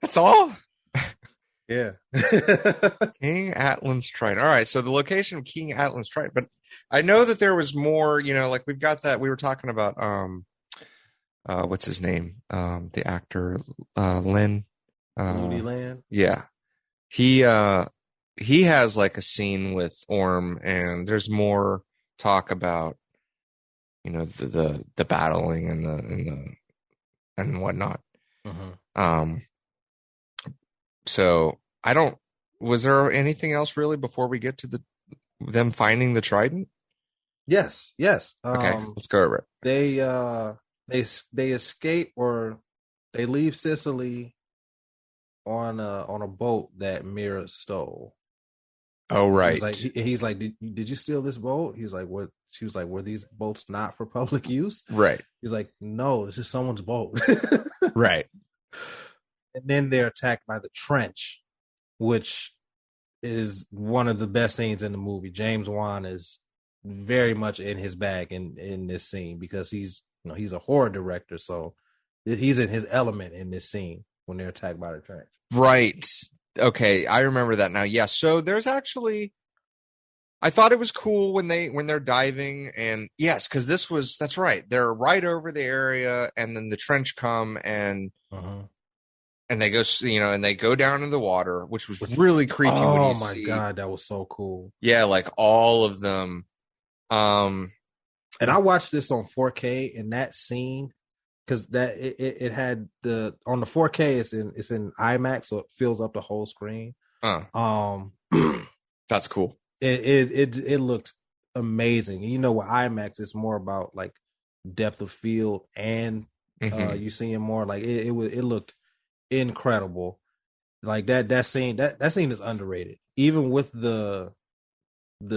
That's all. Yeah. King Atlan's Trident. All right, so the location of King Atlan's Trident, but I know that there was more, like we've got that we were talking about what's his name? The actor Lynn Moody Land. Yeah. He has like a scene with Orm, and there's more talk about the battling and whatnot. So was there anything else really before we get to them finding the Trident? Yes. Okay, let's go over it. They escape, or they leave Sicily on a boat that Mira stole. Oh, right. He's like, did you steal this boat? He's like, what? She was like, were these boats not for public use? Right. He's like, no, this is someone's boat. Right. And then they're attacked by the trench, which is one of the best scenes in the movie. James Wan is very much in his bag in this scene because he's a horror director, so he's in his element in this scene when they're attacked by the trench. Right. Okay, I remember that now. Yeah, so there's actually, I thought it was cool when they're diving, and yes, because that's right. They're right over the area, and then the trench come and they go, and they go down in the water, which was really creepy. Oh my god, that was so cool. Yeah, like all of them. And I watched this on 4K, and that scene, because that it had on the 4K, it's in IMAX, so it fills up the whole screen. That's cool. It looked amazing. With IMAX, it's more about like depth of field, and you seeing more. Like it looked incredible. Like that scene is underrated, even with the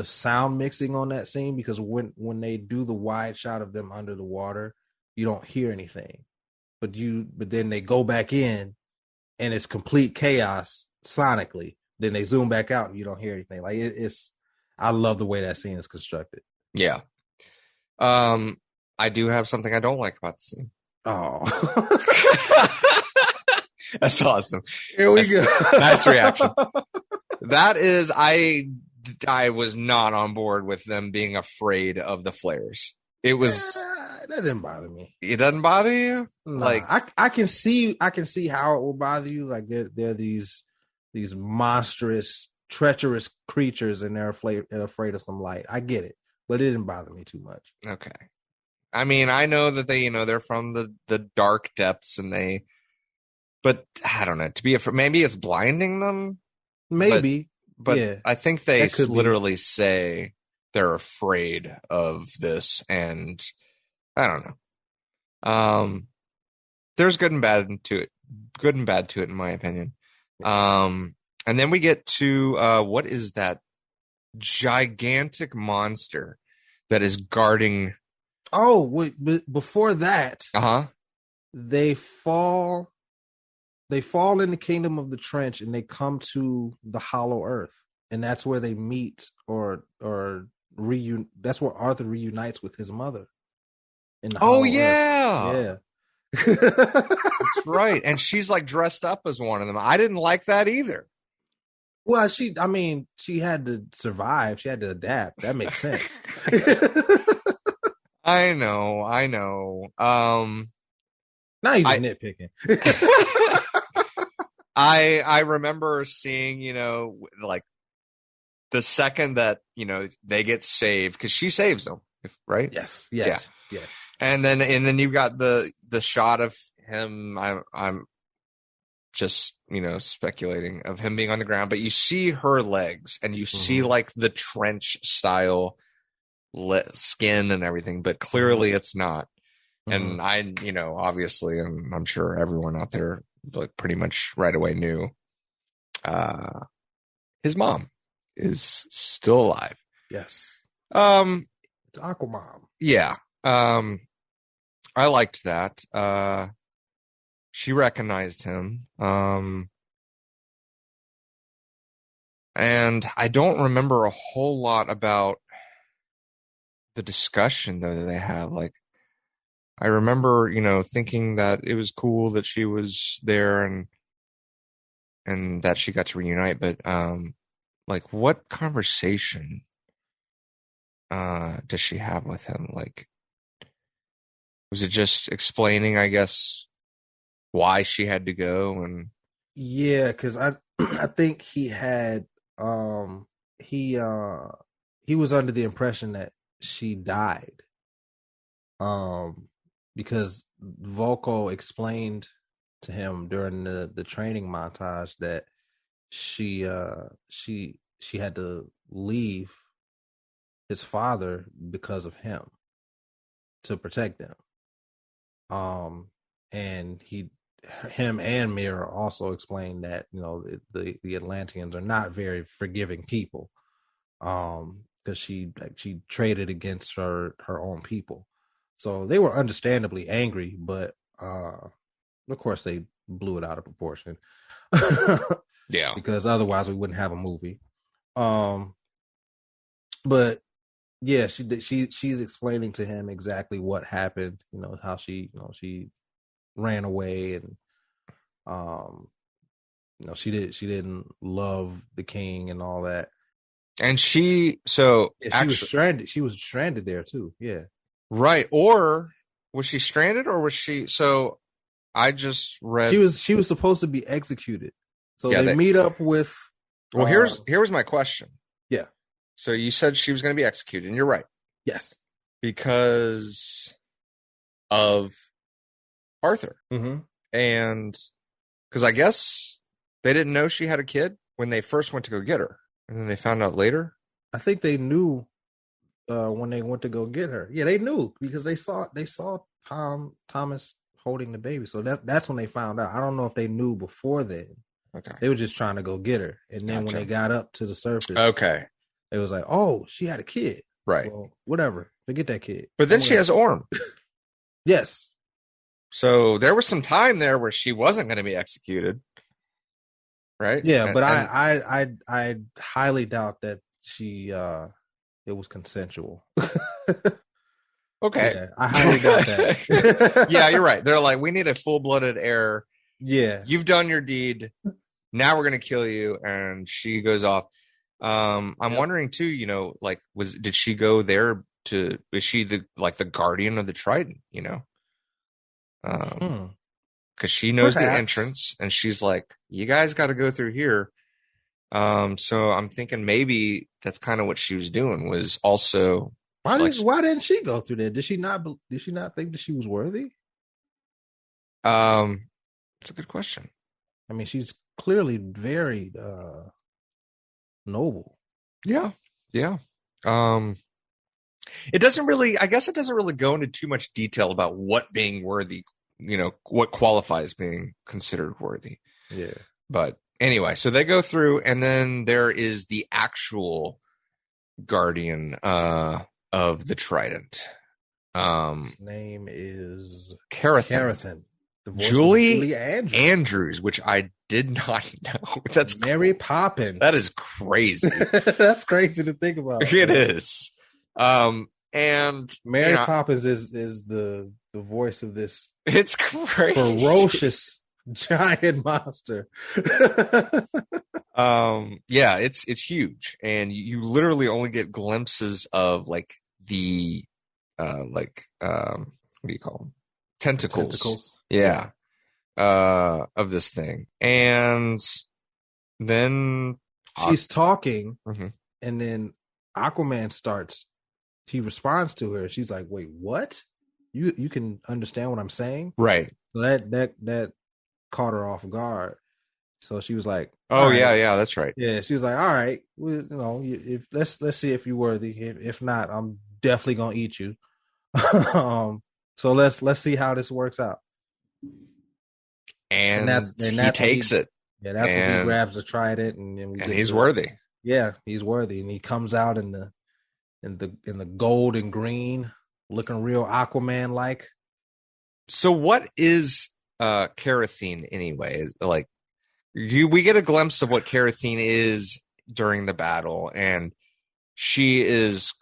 sound mixing on that scene, because when they do the wide shot of them under the water, you don't hear anything, but then they go back in and it's complete chaos sonically. Then they zoom back out and you don't hear anything. Like I love the way that scene is constructed. Yeah. I do have something I don't like about the scene. Oh, that's awesome. Here we go. Nice reaction. That is, I was not on board with them being afraid of the flares. It was that didn't bother me. It doesn't bother you? Nah, like I can see how it will bother you. Like they're these monstrous, treacherous creatures, and they're afraid of some light. I get it, but it didn't bother me too much. Okay. I mean, I know that they're from the dark depths, and they but I don't know. To be afraid, maybe it's blinding them. Maybe. But Yeah, I think they that could literally say they're afraid of this, and I don't know. There's good and bad to it. Good and bad to it, in my opinion. And then we get to what is that gigantic monster that is guarding? Oh, wait, before that, they fall in the kingdom of the trench, and they come to the Hollow Earth, and that's where they meet or that's where Arthur reunites with his mother in the Hollow yeah. Earth. That's right. And she's like dressed up as one of them. I didn't like that either. Well, she had to survive. She had to adapt. That makes sense. I know. Now you're just nitpicking. I remember seeing, like the second that, they get saved, because she saves them, right? Yes. And then you got the shot of him. I'm just, speculating, of him being on the ground, but you see her legs, and you see like the trench style skin and everything, but clearly it's not. And I, obviously, and I'm sure everyone out there like pretty much right away knew his mom is still alive. Yes. It's Aquaman. Yeah. I liked that. She recognized him. And I don't remember a whole lot about the discussion though that they had. Like, I remember, thinking that it was cool that she was there and that she got to reunite, but like, what conversation does she have with him? Like, was it just explaining, I guess, why she had to go? And yeah, because I think he had he was under the impression that she died. Because Volko explained to him during the training montage that she had to leave his father because of him, to protect them. And him and Mira also explained that the Atlanteans are not very forgiving people, because she traded against her own people. So they were understandably angry, but of course they blew it out of proportion. Yeah, because otherwise we wouldn't have a movie. But yeah, she's explaining to him exactly what happened. How she ran away, and she didn't love the king and all that. And she was stranded. She was stranded there too. Yeah. Right. Or was she stranded, or was she? So I just read she was supposed to be executed. So yeah, they meet up with. Well, here's my question. Yeah. So you said she was going to be executed, and you're right. Yes. Because of Arthur. Mm-hmm. And because I guess they didn't know she had a kid when they first went to go get her, and then they found out later. I think they knew when they went to go get her. Yeah, they knew because they saw Thomas holding the baby. So that's when they found out. I don't know if they knew before then. Okay. They were just trying to go get her. And then when they got up to the surface, okay, it was like, oh, she had a kid. Right. Well, whatever. Forget that kid. But then she has Orm. Yes. So there was some time there where she wasn't going to be executed. Right? Yeah, but I highly doubt that it was consensual. Okay. Yeah, I highly doubt that. Yeah, you're right. They're like, we need a full-blooded heir. Yeah. You've done your deed. Now we're going to kill you. And she goes off. I'm wondering too, like, did she go there is she the guardian of the Trident, because she knows the entrance, and she's like, you guys got to go through here. So I'm thinking maybe that's kind of what she was doing, was also. Why didn't she go through there? Did she not think that she was worthy? It's a good question. I mean, she's clearly very noble. Yeah. Yeah. It doesn't really, I guess it doesn't really go into too much detail about what being worthy, what qualifies being considered worthy. Yeah. But anyway, so they go through, and then there is the actual guardian of the trident. His name is Carathan. The voice Julie of Andrews. Andrews, which I did not know. That's Mary Poppins. That is crazy. That's crazy to think about. It is. And Mary Poppins is the voice of this. It's crazy. Ferocious giant monster. Yeah, it's huge, and you literally only get glimpses of like the what do you call them? Tentacles. Yeah. Of this thing. And then she's talking, mm-hmm. and then Aquaman starts. He responds to her. She's like, "Wait, what? You can understand what I'm saying?" Right. So that caught her off guard. So she was like, "Oh yeah, that's right." Yeah, she was like, "All right, well, if let's see if you're worthy. If not, I'm definitely gonna eat you." So let's see how this works out. And he takes it. Yeah, that's when he grabs the trident, and he's worthy. Yeah, he's worthy, and he comes out in the gold and green, looking real Aquaman like. So what is Carathan anyway? Is like we get a glimpse of what Carathan is during the battle, and she is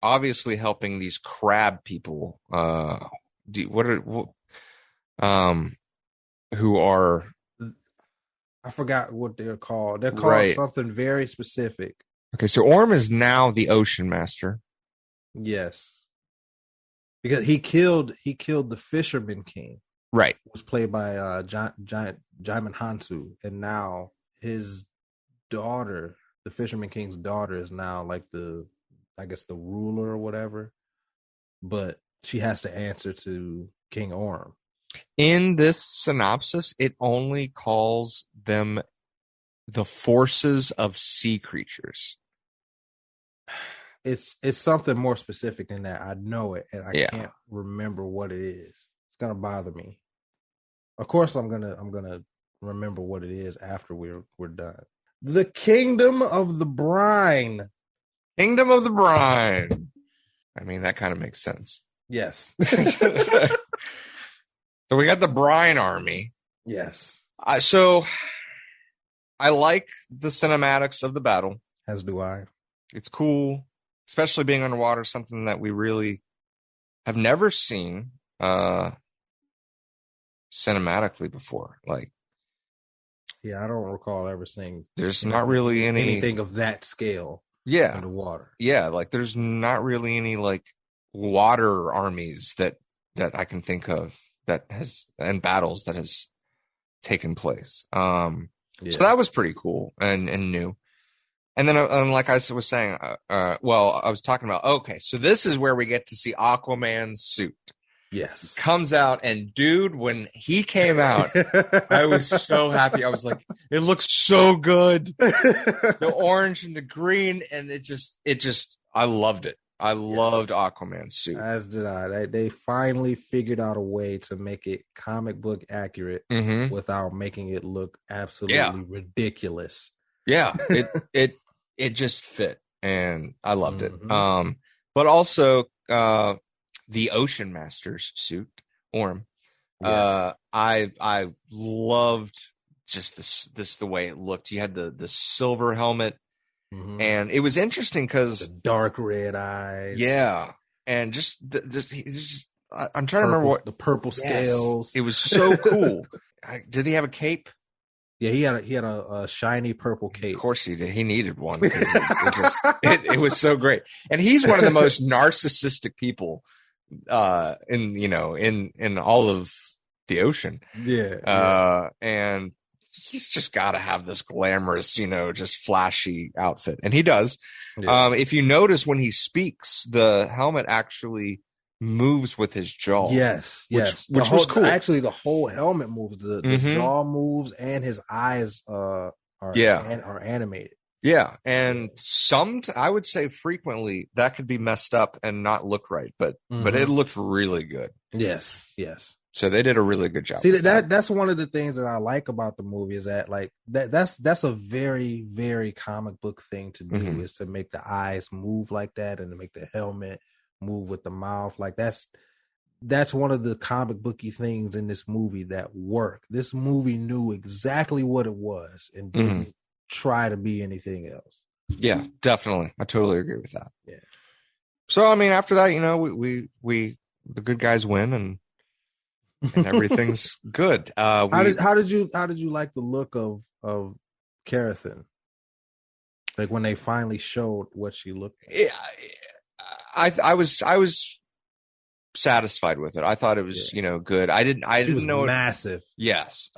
obviously helping these crab people. Who are, I forgot what they're called. They're called something very specific. Okay, so Orm is now the Ocean Master. Yes, because he killed the Fisherman King. Right, it was played by Jaimin Hansu, and now his daughter, the Fisherman King's daughter, is now like the ruler or whatever. But she has to answer to King Orm. In this synopsis, it only calls them the forces of sea creatures. It's something more specific than that. I know it, and I can't remember what it is. It's gonna bother me. Of course, I'm gonna remember what it is after we're done. The Kingdom of the Brine. Kingdom of the Brine. I mean, that kind of makes sense. Yes. So we got the Brine Army. Yes. So I like the cinematics of the battle. As do I. It's cool, especially being underwater, something that we really have never seen cinematically before. Like, yeah, I don't recall ever seeing. There's not really anything of that scale. Yeah, underwater. Yeah, like there's not really any like water armies that I can think of and battles that has taken place. So that was pretty cool and new. And then, like I was saying, I was talking about, okay, so this is where we get to see Aquaman's suit. Yes. Comes out, and dude, when he came out, I was so happy. I was like, it looks so good. The orange and the green, and it just, I loved it. I loved Aquaman's suit. As did I. They finally figured out a way to make it comic book accurate without making it look absolutely ridiculous. Yeah, it just fit, and I loved it. But also the Ocean Master's suit, Orm. Yes. I loved just the way it looked. You had the silver helmet. And it was interesting because the dark red eyes. Yeah. And I'm trying to remember what the purple scales. It was so cool. Did he have a cape? Yeah, he had a shiny purple cape. Of course he did. He needed one. It was so great. And he's one of the most narcissistic people in all of the ocean. Yeah. And he's just got to have this glamorous, just flashy outfit. And he does. Yeah. If you notice when he speaks, the helmet actually moves with his jaw. Yes, yes. Which was cool. Actually, the whole helmet moves. The jaw moves, and his eyes are animated. Yeah, and I would say frequently that could be messed up and not look right, but it looked really good. Yes, yes. So they did a really good job. See, that's one of the things that I like about the movie is that like that's a very, very comic book thing to do, is to make the eyes move like that and to make the helmet move with the mouth. Like that's one of the comic booky things in this movie that work. This movie knew exactly what it was and didn't try to be anything else. Yeah, definitely. I totally agree with that. Yeah. So I mean, after that, we the good guys win and everything's good. How did you like the look of Carathan? Like when they finally showed what she looked like? Yeah, I was satisfied with it. I thought it was good. I didn't know massive. Yes.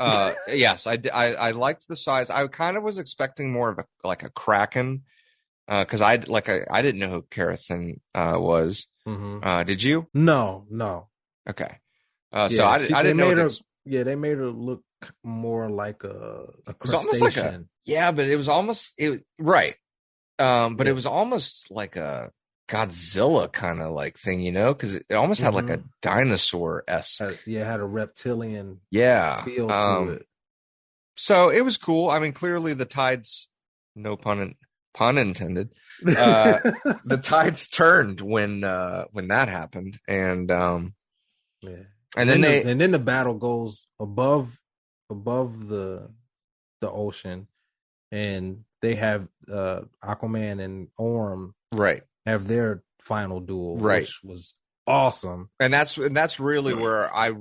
Yes. I liked the size. I kind of was expecting more of a Kraken, because I didn't know who Carathan was. Did you? No. Okay. So I didn't know. They made her look more like a crustacean. But it was almost right. But it was almost like a Godzilla kind of like thing, because it almost had like a dinosaur-esque. Had a reptilian feel to it. So it was cool. I mean, clearly the tides, no pun intended. The tides turned when that happened, and and then the battle goes above the ocean, and they have Aquaman and Orm have their final duel, which was awesome. And that's really where I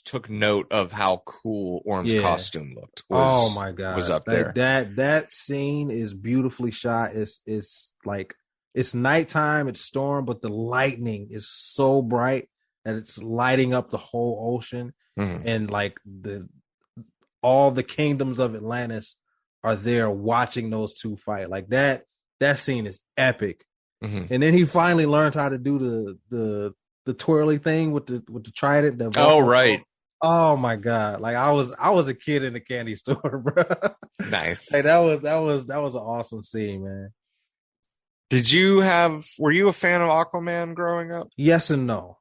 took note of how cool Orm's costume looked. Oh my god, was up there. That scene is beautifully shot. It's like it's nighttime, it's storm, but the lightning is so bright that it's lighting up the whole ocean, and like all the kingdoms of Atlantis are there watching those two fight. Like that scene is epic. And then he finally learns how to do the twirly thing with the trident. Oh my god! Like I was a kid in the candy store, bro. Nice. Like that was an awesome scene, man. Were you a fan of Aquaman growing up? Yes and no.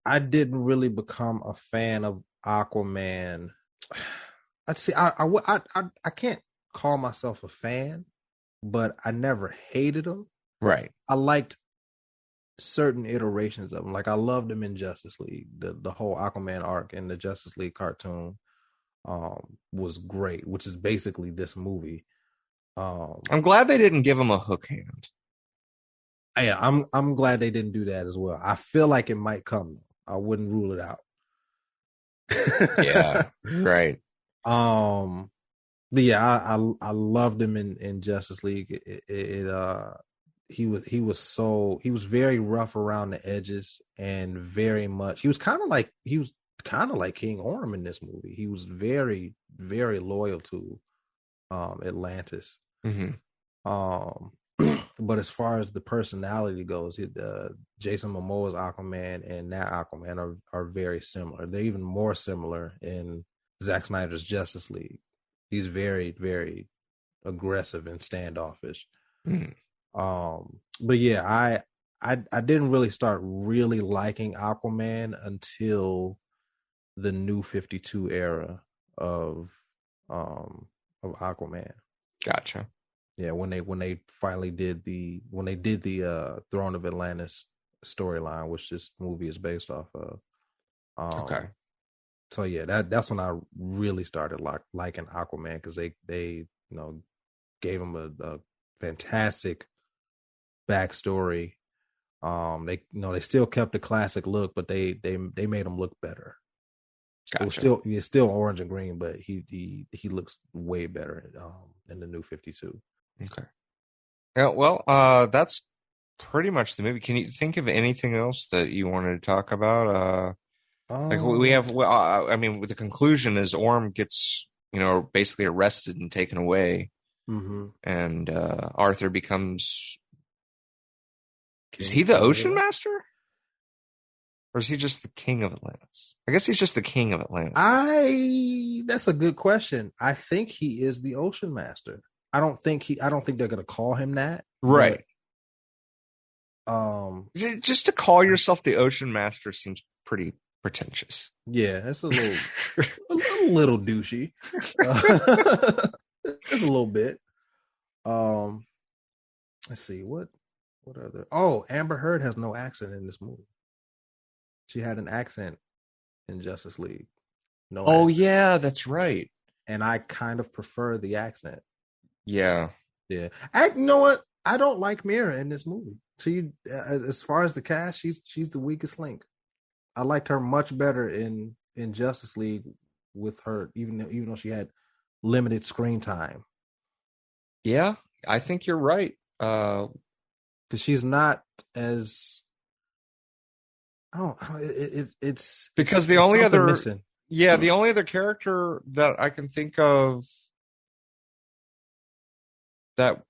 I didn't really become a fan of Aquaman. I'd say I can't call myself a fan, but I never hated him. Right. I liked certain iterations of him. Like I loved him in Justice League. The whole Aquaman arc in the Justice League cartoon was great, which is basically this movie. I'm glad they didn't give him a hook hand. Yeah, I'm glad they didn't do that as well. I feel like it might come. I wouldn't rule it out. Yeah, right. But yeah, I loved him in Justice League. He was very rough around the edges and very much. He was kind of like King Orm in this movie. He was very, very loyal to Atlantis. But as far as the personality goes, Jason Momoa's Aquaman and that Aquaman are very similar. They're even more similar in Zack Snyder's Justice League. He's very, very aggressive and standoffish. But yeah, I didn't really start really liking Aquaman until the New 52 era of Aquaman. Gotcha. Yeah, when they finally did the Throne of Atlantis storyline, which this movie is based off of. Okay. So yeah, that's when I really started liking Aquaman, because they gave him a fantastic backstory. They still kept the classic look, but they made him look better. Gotcha. It's still orange and green, but he looks way better in the New 52. Okay. Yeah, well, that's pretty much the movie. Can you think of anything else that you wanted to talk about? Like we have, I mean, the conclusion is Orm gets, basically arrested and taken away, and Arthur becomes Is he the Ocean Master? Or is he just the king of Atlantis? I guess he's just the king of Atlantis. That's a good question. I think he is the Ocean Master. I don't think they're gonna call him that. Right. But, just to call yourself the Ocean Master seems pretty pretentious. Yeah, that's a little little douchey. Just a little bit. Let's see what other. Oh, Amber Heard has no accent in this movie. She had an accent in Justice League. No. Oh accent. yeah, that's right. And I kind of prefer the accent. Yeah. Yeah. You know what? I don't like Mira in this movie. She, as far as the cast, she's the weakest link. I liked her much better in Justice League with her, even though she had limited screen time. Yeah, I think you're right. Because she's not as. It's because the only other missing. Yeah, the only other character that I can think of that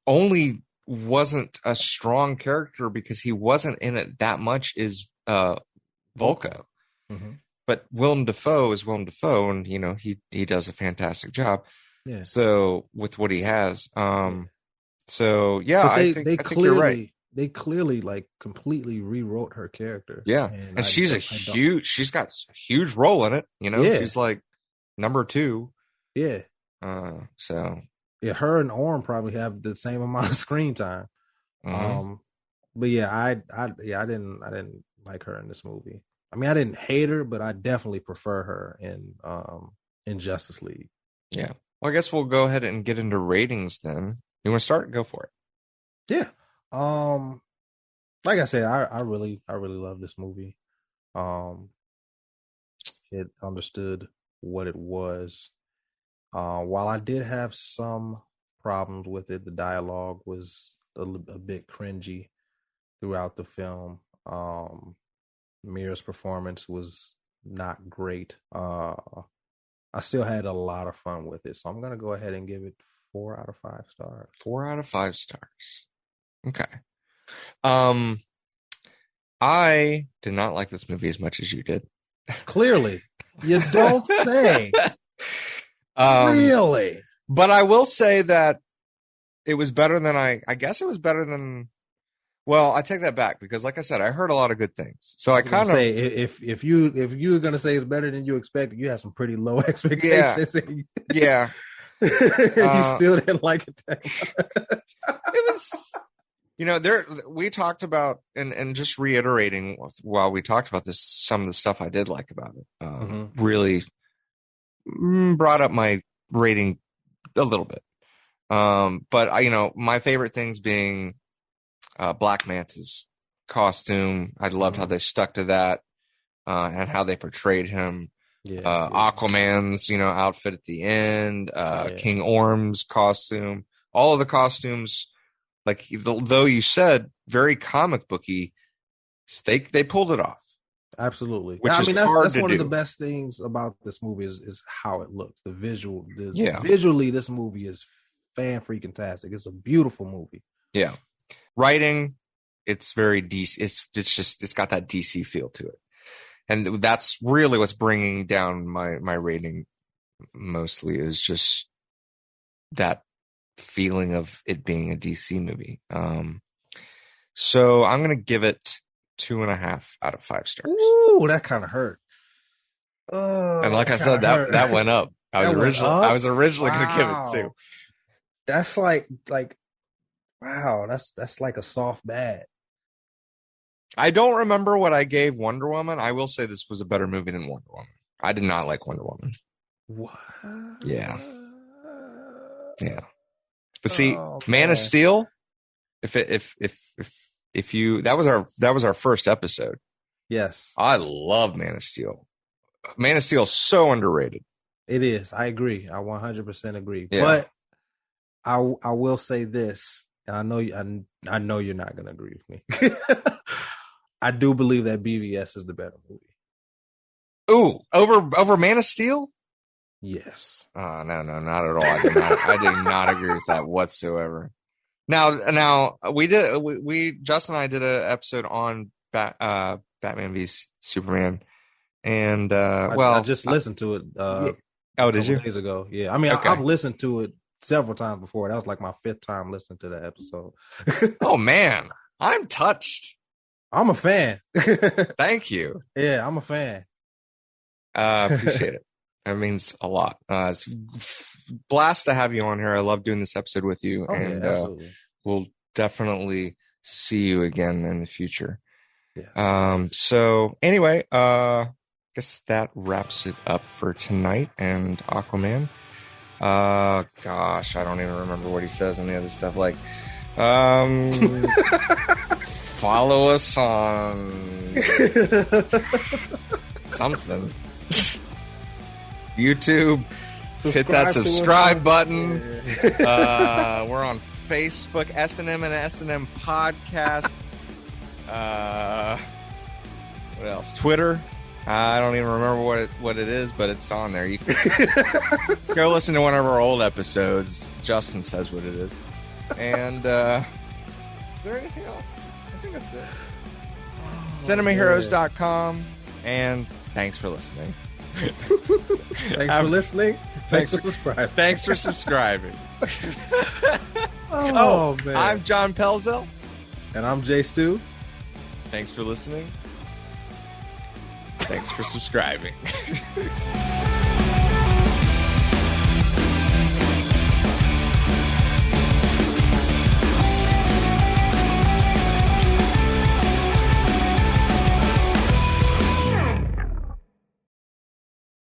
only wasn't a strong character because he wasn't in it that much is Volko. Mm-hmm. But Willem Dafoe is Willem Dafoe, and he does a fantastic job. Yeah. So with what he has, so yeah, I think you're right. They clearly like completely rewrote her character. Yeah, and she's got a huge role in it. She's like number 2. Yeah. So yeah, her and Orm probably have the same amount of screen time. Mm-hmm. But yeah, I didn't like her in this movie. I mean, I didn't hate her, but I definitely prefer her in Justice League. Yeah. Well, I guess we'll go ahead and get into ratings then. You want to start? Go for it. Yeah. Like I said, I really love this movie. It understood what it was. While I did have some problems with it, the dialogue was a bit cringy throughout the film. Mira's performance was not great. I still had a lot of fun with it, so I'm gonna go ahead and give it 4 out of 5 stars. 4 out of 5 stars. Okay. I did not like this movie as much as you did. Clearly, you don't say. Really? But I will say that it was better than I guess it was better than. Well, I take that back because, like I said, I heard a lot of good things. So I kind of say if you were gonna say it's better than you expected, you have some pretty low expectations. Yeah. You still didn't like it that much. It was, we talked about and just reiterating while we talked about this, some of the stuff I did like about it. Really brought up my rating a little bit. But my favorite things being Black Manta's costume. I loved how they stuck to that and how they portrayed him. Aquaman's outfit at the end, King Orm's costume, all of the costumes, like though you said very comic booky, they pulled it off. Absolutely. That's one of the best things about this movie is how it looks. The visual, visually, this movie is fan freaking tastic. It's a beautiful movie. Yeah. Writing, it's very DC. It's got that DC feel to it. And that's really what's bringing down my rating mostly is just that feeling of it being a DC movie. So I'm going to give it 2.5 out of 5 stars. Ooh, that kind of hurt. And like I said, that went up. I was originally going to give it 2. That's like wow, that's like a soft bad. I don't remember what I gave Wonder Woman. I will say this was a better movie than Wonder Woman. I did not like Wonder Woman. What? Yeah. But see, Man of Steel. If you that was our first episode. Yes, I love Man of Steel. Man of Steel is so underrated. It is. I agree. I 100% agree. Yeah. But I will say this, and I know you're not going to agree with me. I do believe that BVS is the better movie. Ooh, over Man of Steel? Yes. No, not at all. I do not agree with that whatsoever. Now we Justin and I did an episode on Batman v Superman, and I just listened to it. Did you? Days ago, yeah. I mean, Okay. I've listened to it several times before. That was like my 5th time listening to the episode. Oh man, I'm touched. I'm a fan. Thank you. Yeah, I'm a fan. Appreciate it. That means a lot. It's blast to have you on here. I love doing this episode with you, and absolutely. We'll definitely see you again in the future. Yes. So anyway, guess that wraps it up for tonight and Aquaman. Gosh, I don't even remember what he says and the other stuff. Like, follow us on something. YouTube. Hit that subscribe button. We're on Facebook, S&M and S&M Podcast. What else? Twitter. I don't even remember what it is, but it's on there. You can go listen to one of our old episodes. Justin says what it is. And is there anything else? I think that's it. CinemaHeroes.com. And thanks for listening. Thanks for listening. Thanks for subscribing. Thanks for subscribing. Man. I'm John Pelzel. And I'm Jay Stu. Thanks for listening. Thanks for subscribing.